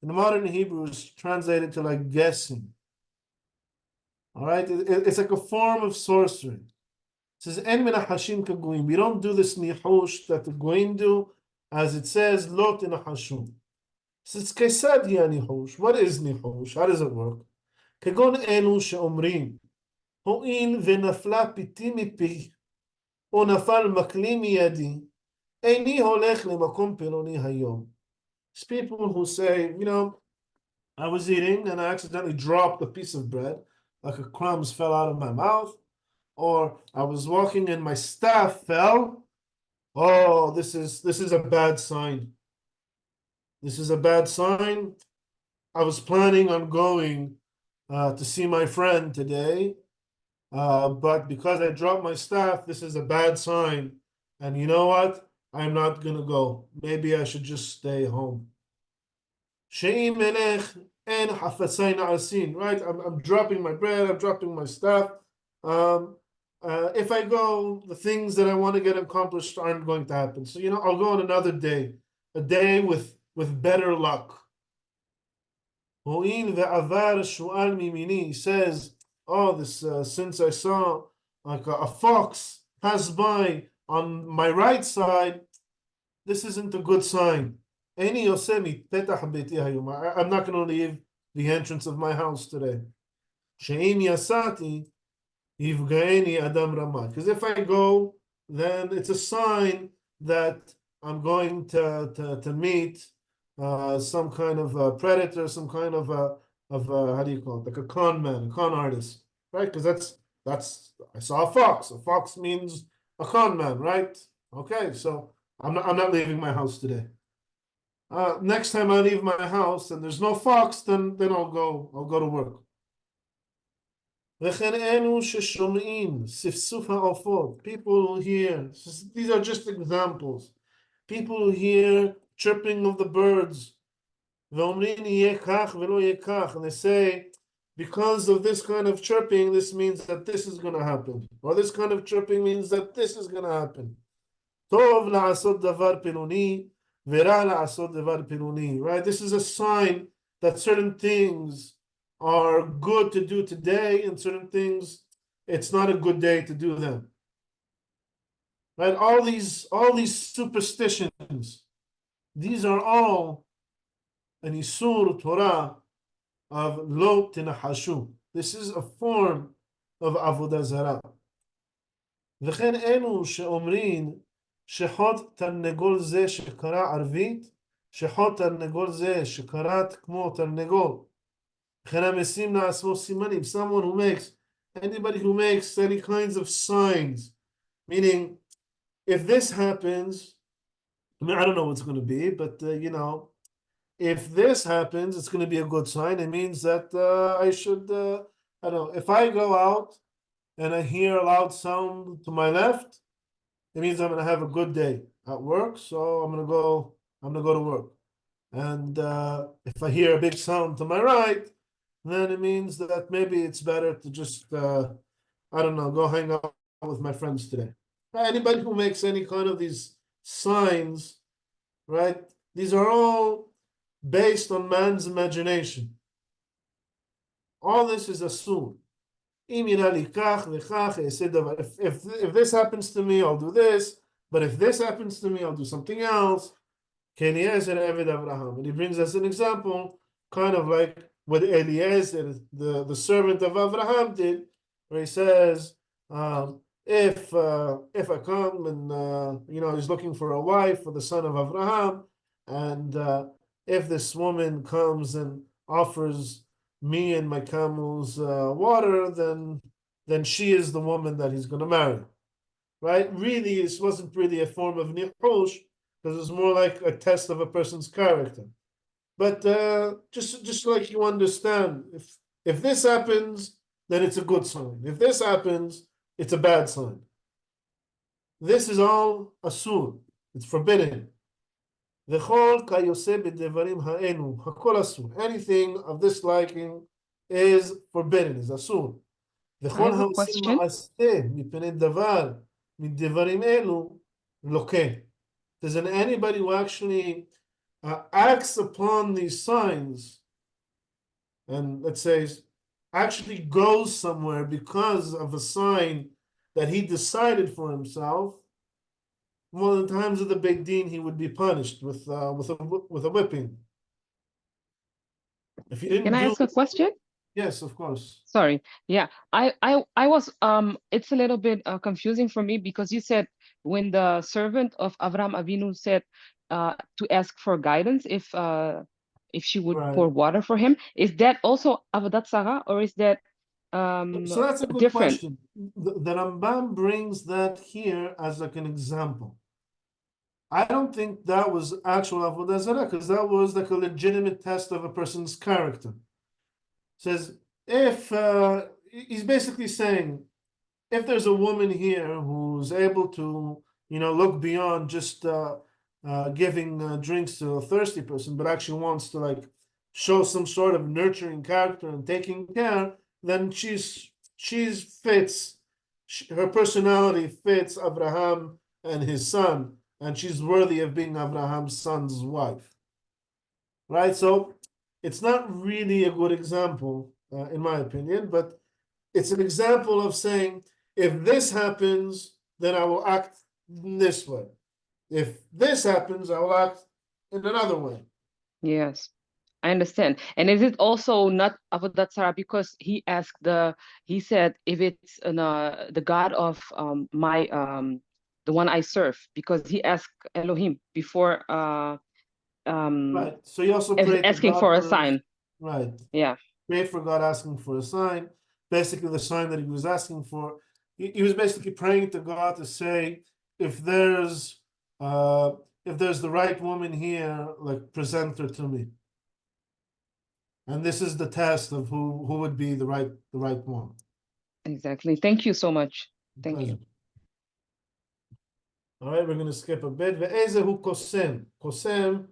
modern Hebrew is translated to like guessing. All right, it's like a form of sorcery. It says, En minahashim kagoim. We don't do this nihush that the goyim do, as it says, lo tinahashu. It says, kesad ya nihush. What is nihush? How does it work? Kagon elu she'omrim. Ho'il v'nafla piti mipi. O nafal makli miyadi. Eini holech lemakom peloni hayom. It's people who say, I was eating and I accidentally dropped a piece of bread, like a crumbs fell out of my mouth, or I was walking and my staff fell. Oh, this is a bad sign. This is a bad sign. I was planning on going to see my friend today, but because I dropped my staff, this is a bad sign. And you know what? I'm not gonna go. Maybe I should just stay home. Right? I'm dropping my bread, I'm dropping my stuff. If I go, the things that I want to get accomplished aren't going to happen. So, I'll go on another day, a day with better luck. He says, since I saw like a fox pass by on my right side, this isn't a good sign. I'm not going to leave the entrance of my house today. Because if I go, then it's a sign that I'm going to meet some kind of predator, some kind of how do you call it, like a con man, a con artist, right? Because that's I saw a fox. A fox means a con man, right? Okay, so I'm not leaving my house today. Next time I leave my house and there's no fox, then I'll go to work. People who hear, these are just examples. People who hear chirping of the birds, and they say, because of this kind of chirping, this means that this is going to happen, or this kind of chirping means that this is going to happen. Right? This is a sign that certain things are good to do today, and certain things it's not a good day to do them. Right? All these superstitions, these are all an isur Torah of lo tinahashu. This is a form of avodah zarah. וכן אלו שאומרים שחוט תרנגול זה שקרא ערבית, שחוט תרנגול זה שקראת כמו תרנגול. וכן המשים לעצמו סימנים. Anybody who makes any kinds of signs, meaning if this happens, I don't know what's going to be, but if this happens, it's going to be a good sign. It means that I should, I don't know, if I go out and I hear a loud sound to my left, it means I'm going to have a good day at work. So I'm going to go to work. And if I hear a big sound to my right, then it means that maybe it's better to just, I don't know, go hang out with my friends today. Anybody who makes any kind of these signs, right? These are all based on man's imagination. All this is assumed. If this happens to me, I'll do this. But if this happens to me, I'll do something else. And he brings us an example, kind of like what Eliezer, the servant of Abraham, did, where he says, if I come and he's looking for a wife for the son of Abraham, and if this woman comes and offers me and my camels water, then she is the woman that he's going to marry, right? Really, this wasn't really a form of nichush, because it's more like a test of a person's character. But just like you understand, if this happens, then it's a good sign. If this happens, it's a bad sign. This is all asur. It's forbidden. Anything of this liking is forbidden, is asur. I have a question. Doesn't anybody who actually acts upon these signs and let's say actually goes somewhere because of a sign that he decided for himself, well, in times of the Beit Din, he would be punished with a whipping. If he didn't Can I ask a question? yes, of course. Sorry. Yeah, I was it's a little bit confusing for me because you said when the servant of Avram Avinu said to ask for guidance if she would Right. pour water for him, is that also avodat sarah or is that So that's a good different? question. The Rambam brings that here as like an example. I don't think that was actual avodah zarah because that was like a legitimate test of a person's character. Says if he's basically saying if there's a woman here who's able to look beyond just giving drinks to a thirsty person, but actually wants to like show some sort of nurturing character and taking care, then she's fits her personality fits Abraham and his son, and she's worthy of being Abraham's son's wife, right? So it's not really a good example, in my opinion, but it's an example of saying, if this happens, then I will act this way. If this happens, I will act in another way. Yes, I understand. And is it also not avodat sarah because he said if it's the God of the one I serve because he asked Elohim before Right. So you also pray to asking God for a for, sign. right. Yeah, Pray for God asking for a sign. Basically, the sign that he was asking for, he was basically praying to God to say, if there's the right woman here, like present her to me. And this is the test of who would be the right one. exactly. Thank you so much. Thank you. All right, we're going to skip a bit. Ve'ezehu kosem. Kosem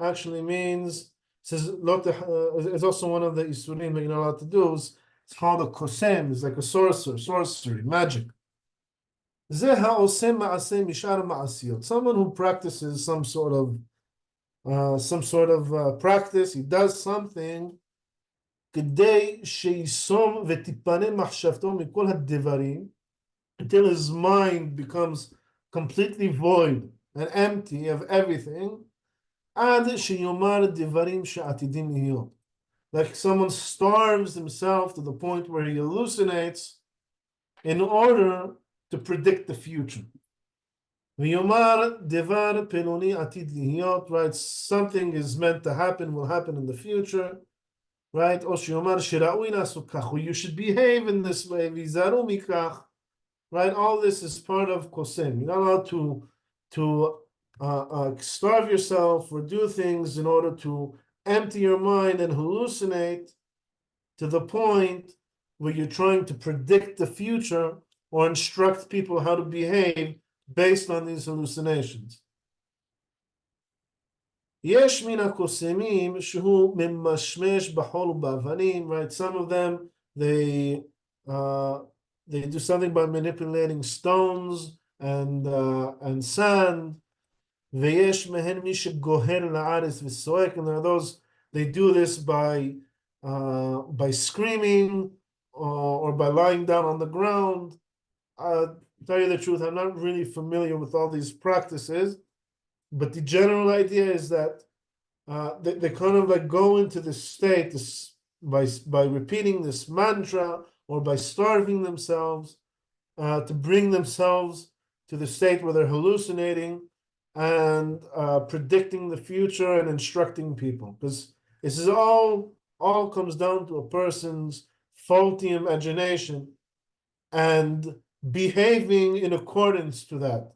actually means, says, it's also one of the isurim that you're not allowed to do. It's called a kosem. It's like a sorcery, magic. Ze ha'osem ma'aseh mishar ma'asiyot. Someone who practices some sort of practice. He does something. כדי שיסום ותיפנה מחשבתו מכל הדברים, until his mind becomes completely void and empty of everything, עד שיאמר דברים שעתידים להיות. Like someone starves himself to the point where he hallucinates in order to predict the future. ויאמר דבר פלוני עתיד להיות, right? Something is meant to happen, will happen in the future, right? או שיאמר שראוי לעשות כך, or you should behave in this way, ויזהרו מכך, right? All this is part of kosem. You're not allowed to starve yourself or do things in order to empty your mind and hallucinate to the point where you're trying to predict the future or instruct people how to behave based on these hallucinations. יש מן הקוסמים שהוא ממשמש בחול ובאבנים, right? Some of them, uh, they do something by manipulating stones and sand. ויש מהן מי שגוהר לארץ וסועק, and there are those, they do this by screaming or by lying down on the ground. To tell you the truth, I'm not really familiar with all these practices, but the general idea is that they kind of like go into this state by repeating this mantra or by starving themselves to bring themselves to the state where they're hallucinating and predicting the future and instructing people. Because this is all comes down to a person's faulty imagination and behaving in accordance to that.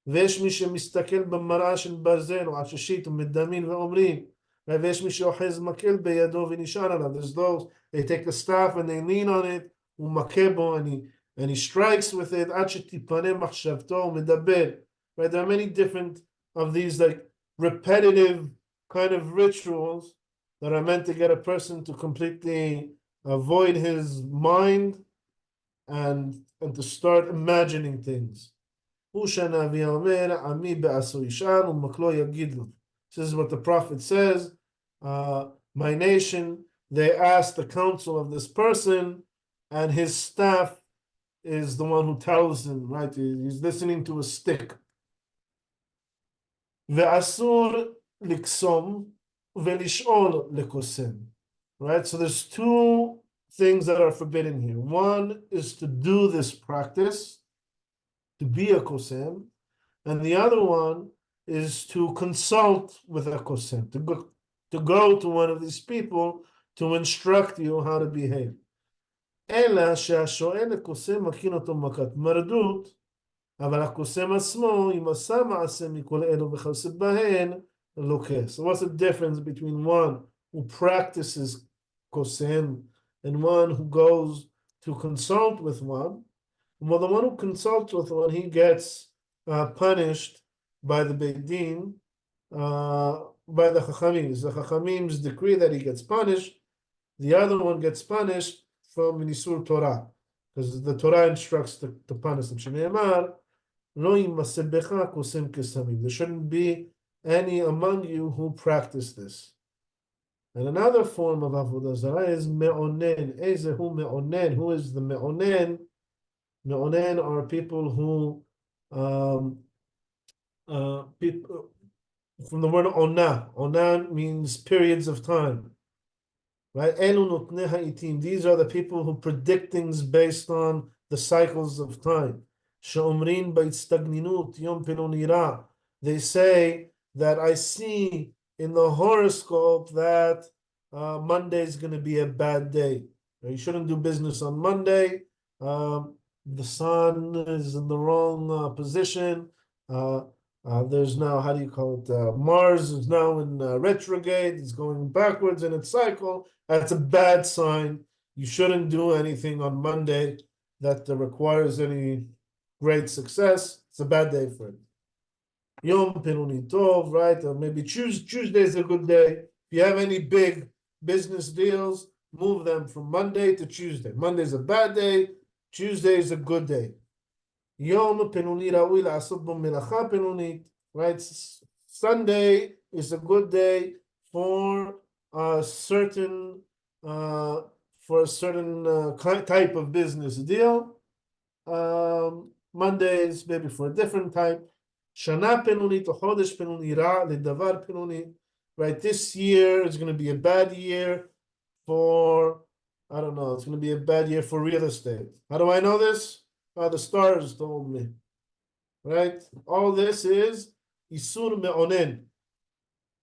ויש מי שמסתכל במראה של ברזל או עששית ומדמין ואומרים, ויש מי שאוחז מקל בידו ונשען עליו. There's those, they take a staff and they lean on it, ומכה בו, and he strikes with it, עד שתיפנה מחשבתו ומדבר. Right? There are many different of these like repetitive kind of rituals that are meant to get a person to completely avoid his mind and to start imagining things. This is what the prophet says. My nation, they ask the counsel of this person, and his staff is the one who tells him, right? He's listening to a stick. Ve'asur liksom ve'lish'ol lekosem. Right? So there's two things that are forbidden here. One is to do this practice, to be a kosem, and the other one is to consult with a kosem, to go to one of these people to instruct you how to behave. אלא שהשואל לקוסם מכין אותו מכת מרדות, אבל הקוסם עצמו, אם עשה מעשה מכל אלו וכיוצא בהן, לוקה. So what's the difference between one who practices kosem and one who goes to consult with one? Well, the one who consults with one, he gets punished by the Beit Din, by the Chachamim. The Chachamim's decree that he gets punished. The other one gets punished from Nisur Torah, because the Torah instructs to punish him. Shneimar, lo yimaseh becha kosem kesamim. There shouldn't be any among you who practice this. And another form of avodah zarah is me'onen. Ezehu me'onen. Who is the me'onen? Me'onen are people who, people, from the word ona. Ona means periods of time. Right? Elu notnei ha'itim. These are the people who predict things based on the cycles of time. She'omrin ba'itstagninut yom pelo nira. They say that I see in the horoscope that Monday is going to be a bad day. You shouldn't do business on Monday. The sun is in the wrong position. There's now, how do you call it? Mars is now in retrograde. It's going backwards in its cycle. That's a bad sign. You shouldn't do anything on Monday that requires any great success. It's a bad day for it. Yom Pinuni Tov, right? Or maybe Tuesday is a good day. If you have any big business deals, move them from Monday to Tuesday. Monday is a bad day. Tuesday is a good day. Yom Pinuni Rawi la'asot bo melacha pinunit, right? Sunday is a good day for a certain type of business deal. Monday is maybe for a different type. Shana penunit or chodesh penuni ra ledavar penunit. Right, this year is going to be a bad year for, I don't know, it's going to be a bad year for real estate. How do I know this? The stars told me. Right? All this is isur me'onen,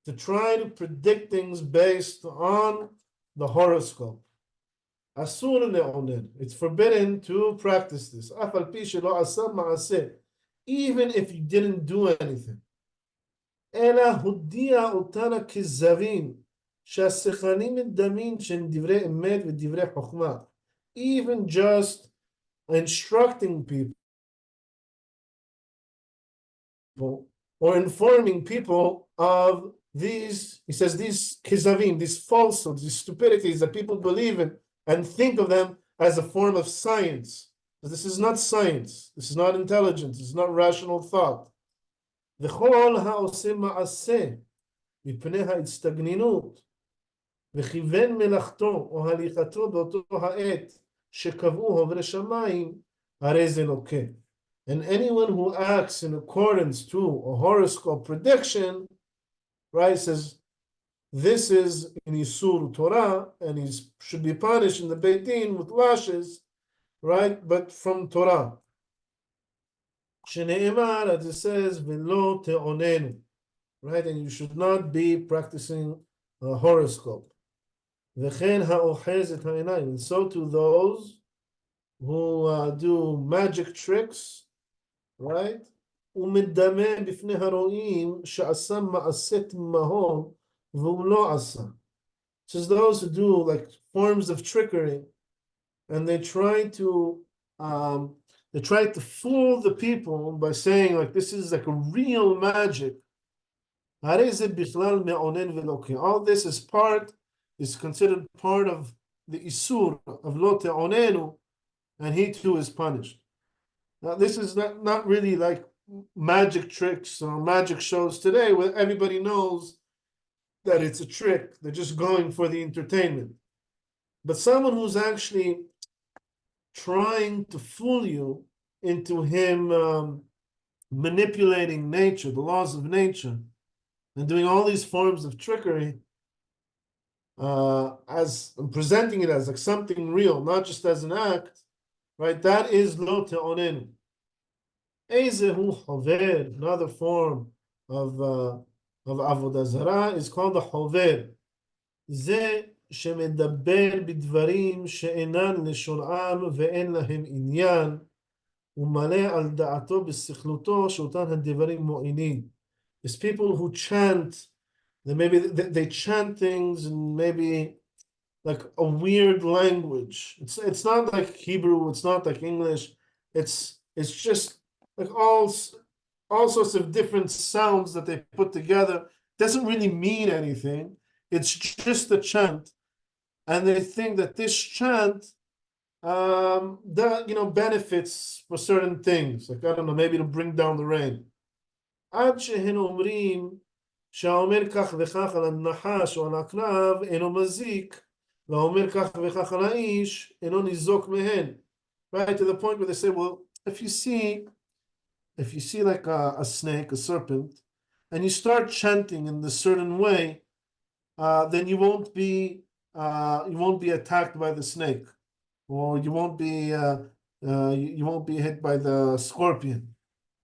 to try to predict things based on the horoscope. Asur me'onen. It's forbidden to practice this. Afal pi shelo asa ma'aseh. Even if you didn't do anything. אלא הודיע אותנה כזבים, שהשכנים מדמים שהם דברי אמת ודברי חוכמה. Even just instructing people or informing people of he says, these kizavim, these falsehoods, these stupidities that people believe in and think of them as a form of science. This is not science. This is not intelligence. This is not rational thought. וכל העושה מעשה מפני ההצטגנינות וכיוון מלאכתו או הליכתו באותו העת שקבעו עוברי שמיים, הרי זה לוקה. And anyone who acts in accordance to a horoscope prediction, right, says this is in Isur Torah, and he should be punished in the Beit Din with lashes, right, but from Torah. Shene'emar, as it says, v'lo te'onenu, right, and you should not be practicing a horoscope. V'chen ha'ochez et ha'enayim, and so to those who do magic tricks, right? ומדמה בפני הרואים שעשה מעשה תמהון והוא לא עשה. Says those who do like forms of trickery, and they try to fool the people by saying like this is like a real magic. All this is considered part of the isur of lo te'onenu, and he too is punished. Now this is not really like magic tricks or magic shows today where everybody knows that it's a trick. They're just going for the entertainment. But someone who's actually trying to fool you into him manipulating nature, the laws of nature, and doing all these forms of trickery, as presenting it as like something real, not just as an act, right? That is lo te'onenu. Ezehu hover, another form of avodah zarah is called the hover. זה שמדבר בדברים שאינן לשונם ואין להם עניין, ומלא על דעתו בסכלותו שאותן הדברים מועילים. It's people who chant, they chant things in maybe like a weird language. It's not like Hebrew, it's not like English, it's just like all sorts of different sounds that they put together. Doesn't really mean anything. It's just a chant, and they think that this chant, benefits for certain things. Like I don't know, maybe to bring down the rain. עד שהן אומרים שהאומר כך וכך על הנחש או על העקרב אינו מזיק, והאומר כך וכך על האיש אינו ניזוק מהן. Right, to the point where they say, well, if you see like a snake, a serpent, and you start chanting in this certain way, then you won't be attacked by the snake, or you won't be hit by the scorpion.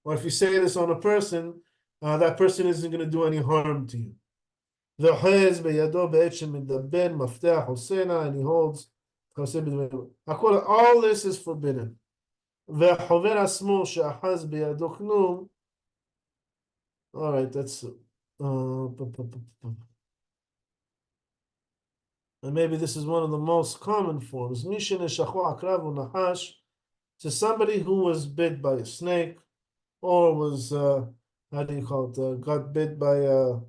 Or if you say this on a person, that person isn't going to do any harm to you. ואוחז בידו בעת שמדבר מפתח עושנה, and he holds, all this is forbidden. והחובר עצמו שאחז בידו כלום, all right, that's and maybe this is one of the most common forms. מי שנשכו עקרב או נחש, to somebody who was bit by a snake, or was how do you call it? Got bit by a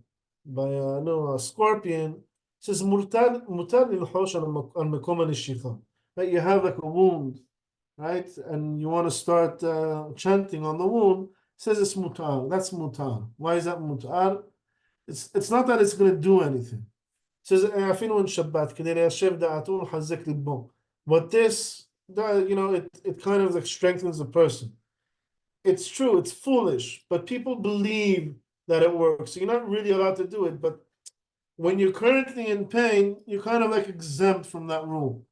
scorpion. It says מותר ללחוש על מקום הנשיכה. Right, you have like a wound, right, and you want to start chanting on the wound. It says it's mutar. That's mutar. Why is that mutar? It's not that it's going to do anything. It says אפילו in Shabbat כדי ליישב דעתו ולחזק ליבו. But this, it kind of like strengthens the person. It's true, it's foolish, but people believe that it works. So you're not really allowed to do it, but when you're currently in pain, you're kind of like exempt from that rule.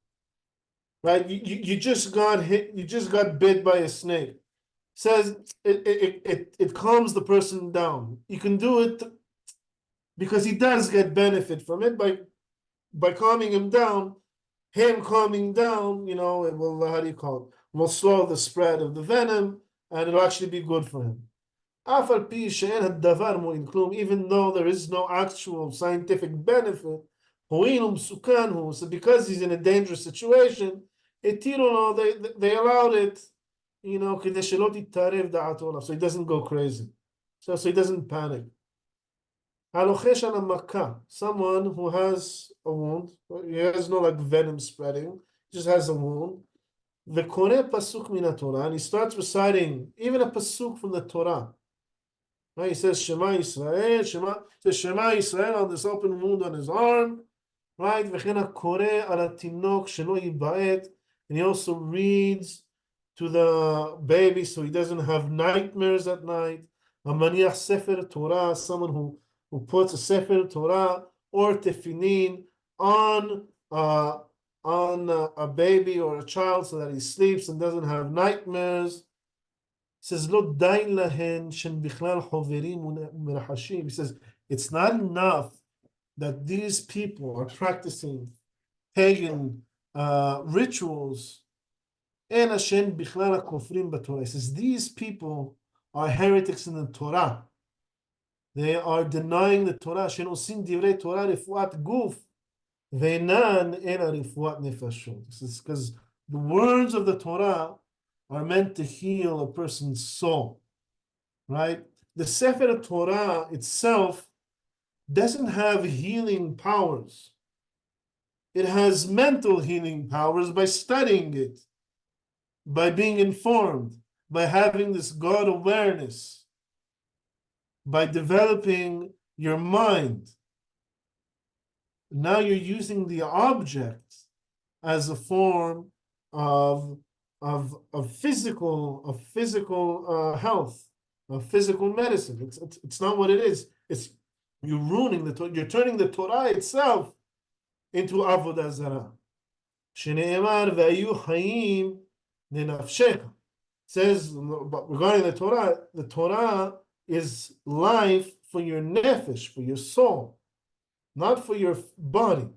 Right? You just got hit, you just got bit by a snake. It says it calms the person down. You can do it because he does get benefit from it by calming him down. Him calming down, it will, how do you call it? Will slow the spread of the venom, and it'll actually be good for him. Even though there is no actual scientific benefit, so because he's in a dangerous situation, they allowed it, so he doesn't go crazy, so he doesn't panic. הלוחש על המכה, someone who has a wound, he has no like venom spreading, just has a wound, וקורא פסוק מן התורה, and he starts reciting even a pasuk from the Torah. Right? He says Shema Yisrael, Shema Yisrael on this open wound on his arm, right? וכן הקורא על התינוק שלא ייבעט, and he also reads to the baby so he doesn't have nightmares at night. המניח ספר Torah, someone who puts a sefer Torah or tefillin on a baby or a child so that he sleeps and doesn't have nightmares. He says, "Lo די להן שהן בכלל חוברים ומרחשים." He says, it's not enough that these people are practicing pagan rituals. אלא שהן בכלל הכופרים בתורה. He says, these people are heretics in the Torah. They are denying the Torah. שהן עושים דברי תורה רפואת גוף, ואינן אלא רפואת נפשות. He says, because the words of the Torah are meant to heal a person's soul, right? The Sefer Torah itself doesn't have healing powers. It has mental healing powers by studying it, by being informed, by having this God awareness, by developing your mind. Now you're using the object as a form of physical health, of physical medicine. It's not what it is. It's you're ruining you're turning the Torah itself into avodah zarah. Shneimar v'ayu hayim lenafshecha. Says regarding the Torah is life for your nefesh, for your soul, not for your body.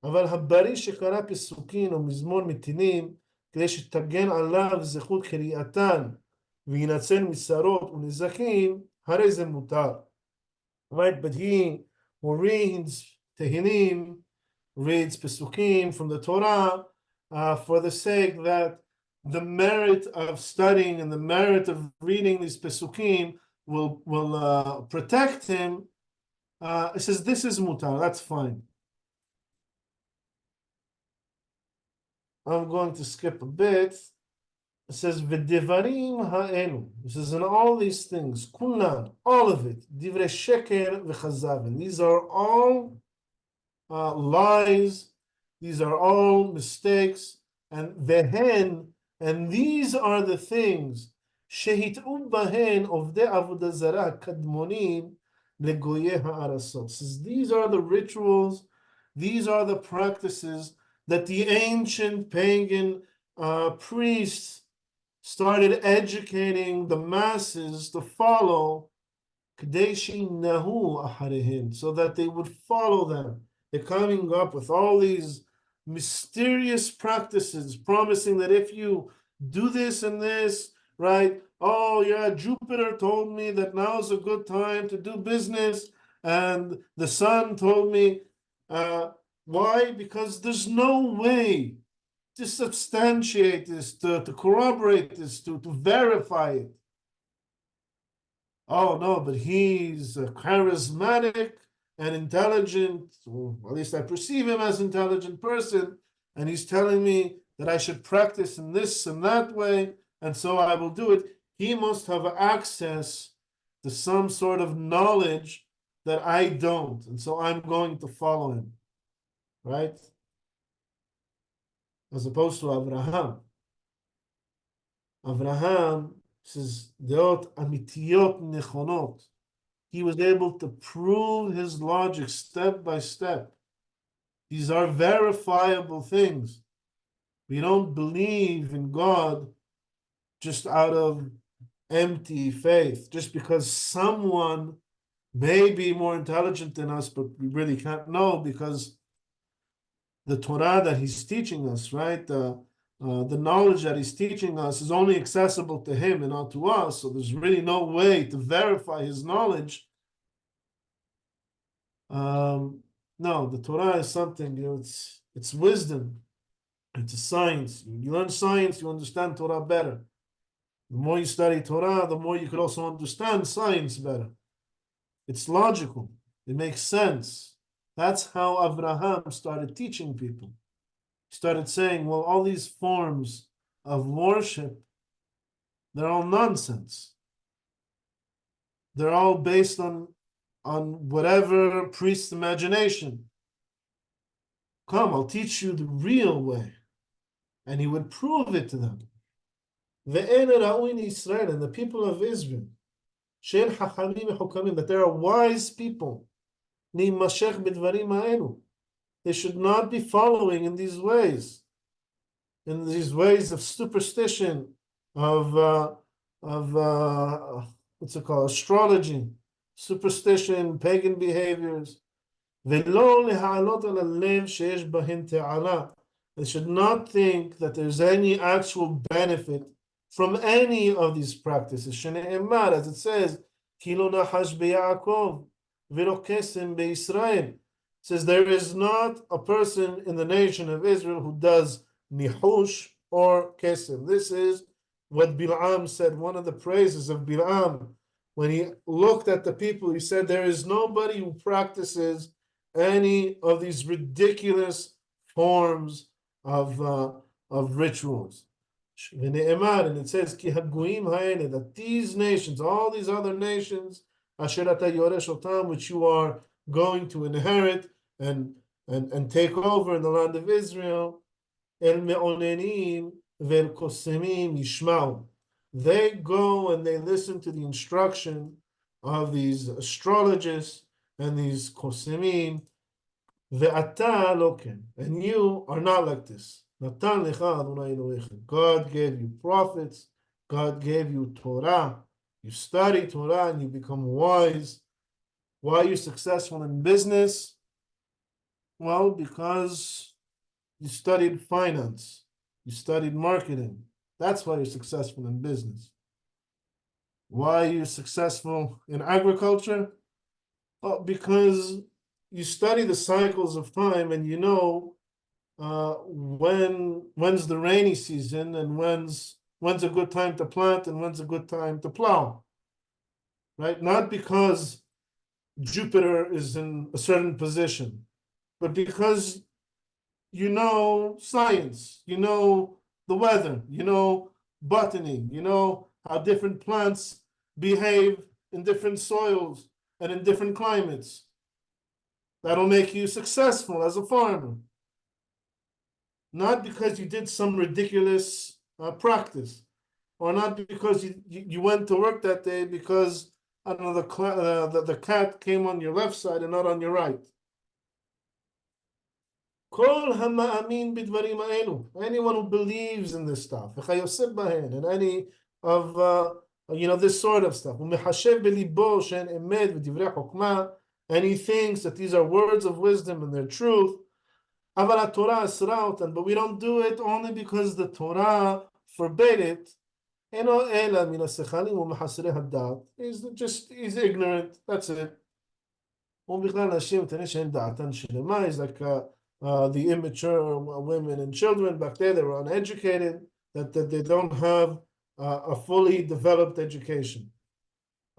אבל הבריא שקרא פסוקין או מזמור מתינים כדי שתגן עליו זכות קריאתן וינצל משרות ונזקים, הרי זה מותר. Right, but he who reads Tehillim, reads Pesukim from the Torah for the sake that the merit of studying and the merit of reading these Pesukim will protect him. It says this is mutar, that's fine. I'm going to skip a bit. It says v'devarim ha'elu. It says in all these things, kulan, all of it, divrei sheker v'chazavin. These are all lies. These are all mistakes. And vehen, and these are the things shehit'u bahen ovdei avodah zarah kadmonim legoyeh ha'arasot. Says these are the rituals, these are the practices that the ancient pagan priests started educating the masses to follow, so that they would follow them. They're coming up with all these mysterious practices, promising that if you do this and this, right? Oh yeah, Jupiter told me that now's a good time to do business, and the sun told me, why? Because there's no way to substantiate this, to corroborate this, to verify it. Oh no, but he's charismatic and intelligent, or at least I perceive him as an intelligent person, and he's telling me that I should practice in this and that way, and so I will do it. He must have access to some sort of knowledge that I don't, and so I'm going to follow him, right? As opposed to Abraham. Abraham says, Deot amitiyot nechonot. He was able to prove his logic step by step. These are verifiable things. We don't believe in God just out of empty faith, just because someone may be more intelligent than us, but we really can't know because the Torah that he's teaching us, right? The knowledge that he's teaching us is only accessible to him and not to us. So there's really no way to verify his knowledge. No, the Torah is something, it's wisdom. It's a science. You learn science, you understand Torah better. The more you study Torah, the more you could also understand science better. It's logical. It makes sense. That's how Abraham started teaching people. He started saying, well, all these forms of worship, they're all nonsense. They're all based on whatever priest's imagination. Come, I'll teach you the real way. And he would prove it to them. ואין ראוי Israel, and the people of Israel, שאין חכמים וחכמים, that there are wise people, להימשך בדברים האלו. They should not be following in these ways of superstition, of what's it called, astrology, superstition, pagan behaviors. ולא להעלות על הלב שיש בהן תעלה. They should not think that there's any actual benefit from any of these practices. שנאמר, as it says, כי לא נחש ביעקב ולא קסם בישראל. It says there is not a person in the nation of Israel who does nihush or kesem. This is what Bil'am said, one of the praises of Bil'am. When he looked at the people, he said, there is nobody who practices any of these ridiculous forms of rituals. And it says, Ki hagoyim ha'ele, that these nations, all these other nations, asher ata yoresh otam, which you are going to inherit and take over in the land of Israel, el me'onenim ve'el kosemim yishma'u. They go and they listen to the instruction of these astrologists and these kosemim. Ve'ata lo ken, and you are not like this. Natan lecha Adonai Elohecha. God gave you prophets. God gave you Torah. You study Torah and you become wise. Why are you successful in business? Well, because you studied finance. You studied marketing. That's why you're successful in business. Why are you successful in agriculture? Oh, because you study the cycles of time and you know when's the rainy season and when's a good time to plant and when's a good time to plow. Right? Not because Jupiter is in a certain position, but because you know science, you know the weather, you know botany, you know how different plants behave in different soils and in different climates. That'll make you successful as a farmer. Not because you did some ridiculous practice, or not because you went to work that day because, I don't know, the cat came on your left side and not on your right. Kol hama'amin bidvarim ha'elu. Anyone who believes in this stuff, and any of this sort of stuff. Umehashev belibo she'en emet v'divrei chokmah. And he thinks that these are words of wisdom and their truth. But we don't do it only because the Torah forbade it. He's ignorant. That's it. He's like the immature women and children. Back there, they were uneducated, that they don't have a fully developed education.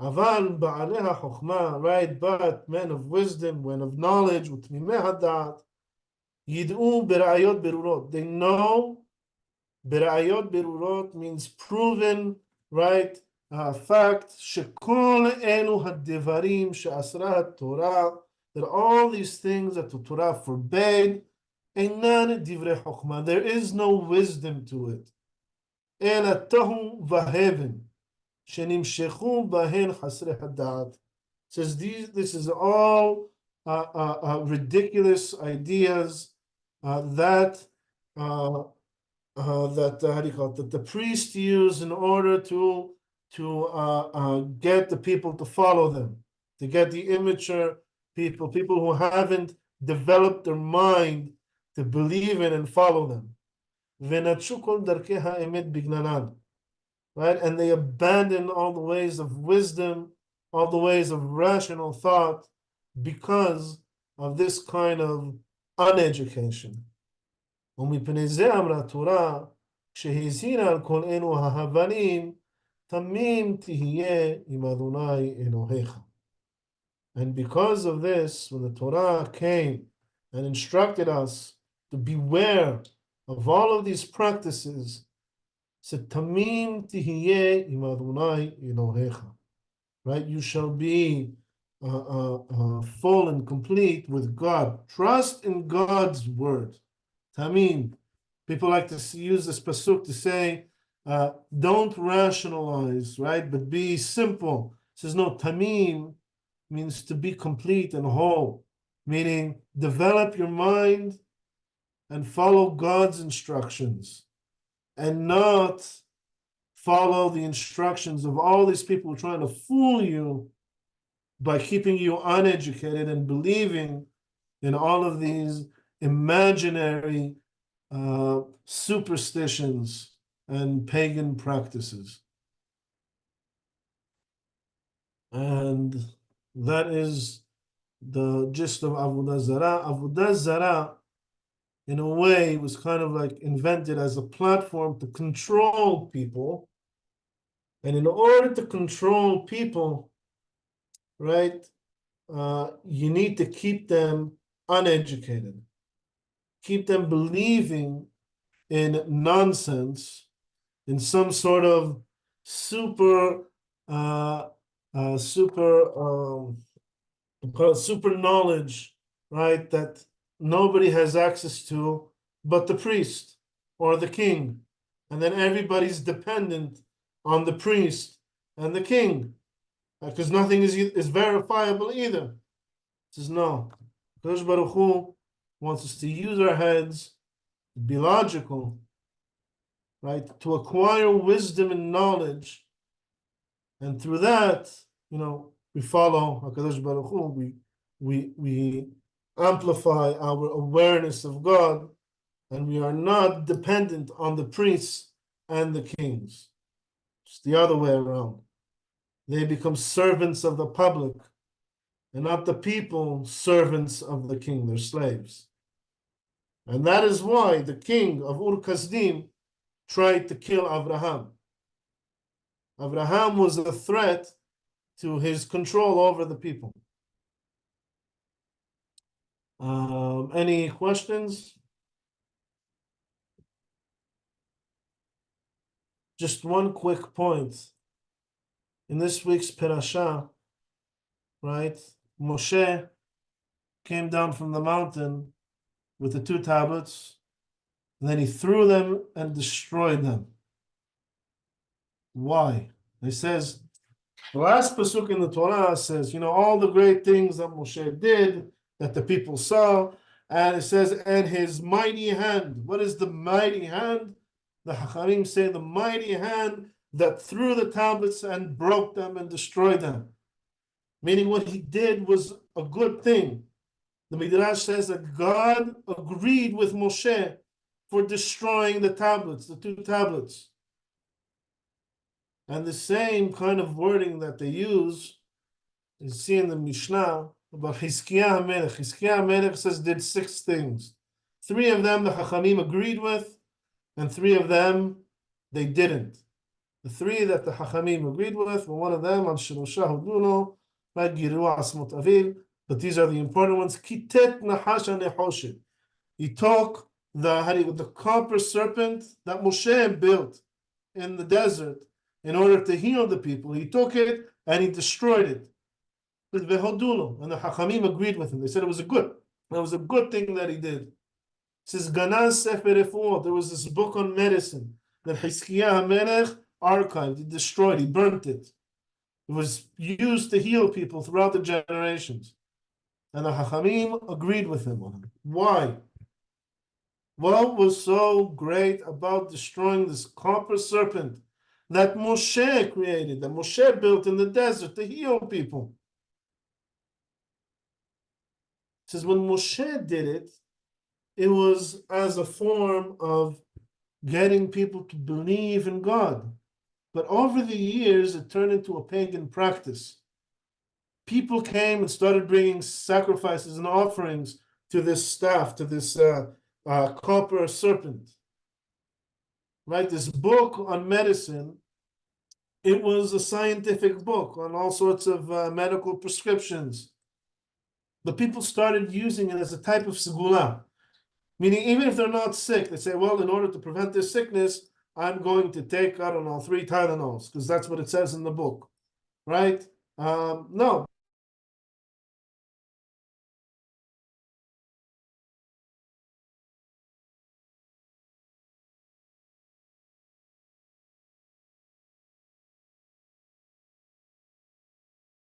Aval ba'aleha chokhmah, right? But men of wisdom, men of knowledge, utmimei hadat, yid'u berayot berurot. They know berayot berurot means proven, right? Fact. Shekol elu hadevarim she'asra Torah, that all these things that the Torah forbade, einan divrei chokhmah. There is no wisdom to it. Ela tohu v'heaven. Shenimshechu bahen chasrei hadat. Says this is all ridiculous ideas that how do you call it, that the priests use in order to get the people to follow them, to get the immature people who haven't developed their mind to believe in and follow them. V'natshu kol darkei ha'emet bignalan. Right? And they abandon all the ways of wisdom, all the ways of rational thought because of this kind of uneducation. ומפני זה אמרה התורה, כשהזהירה על כל אלו ההבלים, תמים תהיה עם אדוני אלוהיך. And because of this, when the Torah came and instructed us to beware of all of these practices, said, Tamim tihiyeh im Adonai Elohecha. Right? You shall be full and complete with God. Trust in God's word. Tamim. People like to use this pasuk to say, don't rationalize, right? But be simple. It says, no, tamim means to be complete and whole, meaning develop your mind and follow God's instructions and not follow the instructions of all these people trying to fool you by keeping you uneducated and believing in all of these imaginary superstitions and pagan practices. And that is the gist of Avodah Zarah. Avodah Zarah, in a way, was kind of like invented as a platform to control people. And in order to control people, right, you need to keep them uneducated, keep them believing in nonsense, in some sort of super, super knowledge, right, that nobody has access to but the priest or the king. And then everybody's dependent on the priest and the king, because nothing is verifiable either. It says no. Kadosh Baruch Hu wants us to use our heads, be logical, right, to acquire wisdom and knowledge, and through that, we follow HaKadosh Baruch Hu. We amplify our awareness of God, and we are not dependent on the priests and the kings. It's the other way around. They become servants of the public, and not the people servants of the king. They're slaves. And that is why the king of Ur-Kasdim tried to kill Abraham. Abraham was a threat to his control over the people. Any questions? Just one quick point. In this week's parasha, right, Moshe came down from the mountain with the 2 tablets, and then he threw them and destroyed them. Why? It says, the last pasuk in the Torah says, all the great things that Moshe did, that the people saw, and it says, and his mighty hand. What is the mighty hand? The Hachamim say the mighty hand that threw the tablets and broke them and destroyed them. Meaning what he did was a good thing. The Midrash says that God agreed with Moshe for destroying the tablets, the 2 tablets. And the same kind of wording that they use is seen in the Mishnah about Chizkiah HaMelech. Chizkiah HaMelech says did 6 things. 3 of them the Chachamim agreed with, and 3 of them they didn't. The 3 that the Chachamim agreed with were one of them on Shelosha Huduno, by Giru Asmot Avil. But these are the important ones. Kitet Nahasha Nehoshet. He took the copper serpent that Moshe built in the desert in order to heal the people. He took it and he destroyed it. And the Hachamim agreed with him. They said it was a good thing that he did. It says Ganan Sefer Refuot. There was this book on medicine that Chizkiah HaMelech archived. He destroyed. He burnt it. It was used to heal people throughout the generations. And the Hachamim agreed with him on it. Why? What was so great about destroying this copper serpent that Moshe created, that Moshe built in the desert to heal people? It says when Moshe did it, it was as a form of getting people to believe in God. But over the years, it turned into a pagan practice. People came and started bringing sacrifices and offerings to this staff, to this copper serpent. Right? This book on medicine, it was a scientific book on all sorts of medical prescriptions. the people started using it as a type of segula. Meaning, even if they're not sick, they say, well, in order to prevent this sickness, I'm going to take, I don't know, 3 Tylenols, because that's what it says in the book, right? No.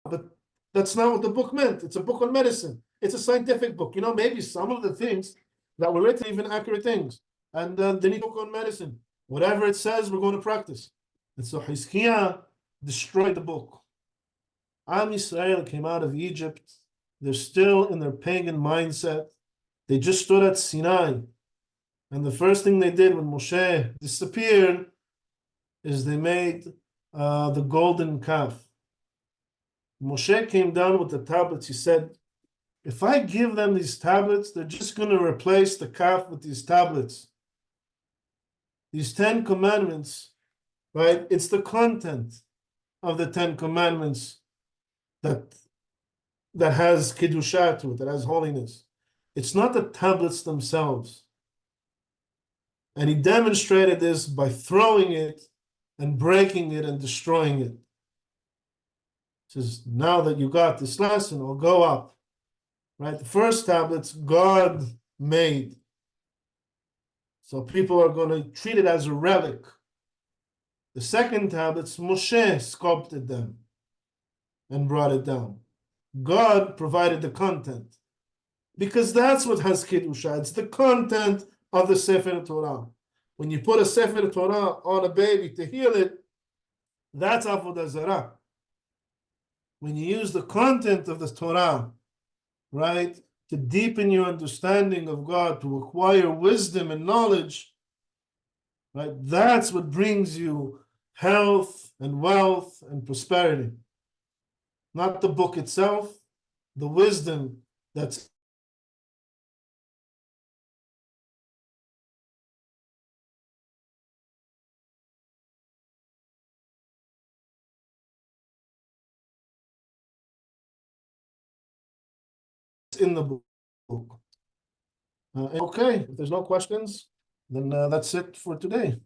But that's not what the book meant. It's a book on medicine. It's a scientific book. You know, maybe some of the things that were written, even accurate things. And they need a book on medicine. Whatever it says, we're going to practice. And so Hizkiah destroyed the book. Am Yisrael came out of Egypt. They're still in their pagan mindset. They just stood at Sinai. And the first thing they did when Moshe disappeared is they made the golden calf. Moshe came down with the tablets. He said, if I give them these tablets, they're just going to replace the calf with these tablets. These 10 commandments, right? It's the content of the 10 commandments that has Kedusha to it, that has holiness. It's not the tablets themselves. And he demonstrated this by throwing it and breaking it and destroying it. He says, now that you got this lesson, I'll go up. Right? The first tablets God made. So people are going to treat it as a relic. The second tablets, Moshe sculpted them and brought it down. God provided the content. Because that's what has Kedusha. It's the content of the Sefer Torah. When you put a Sefer Torah on a baby to heal it, that's Avodah Zarah. When you use the content of the Torah, right, to deepen your understanding of God, to acquire wisdom and knowledge, right, that's what brings you health and wealth and prosperity. Not the book itself, the wisdom that's in the book. Okay, if there's no questions, then that's it for today.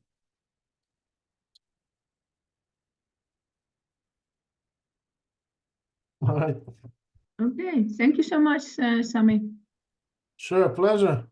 All right. Okay, thank you so much, Sami. Sure, pleasure.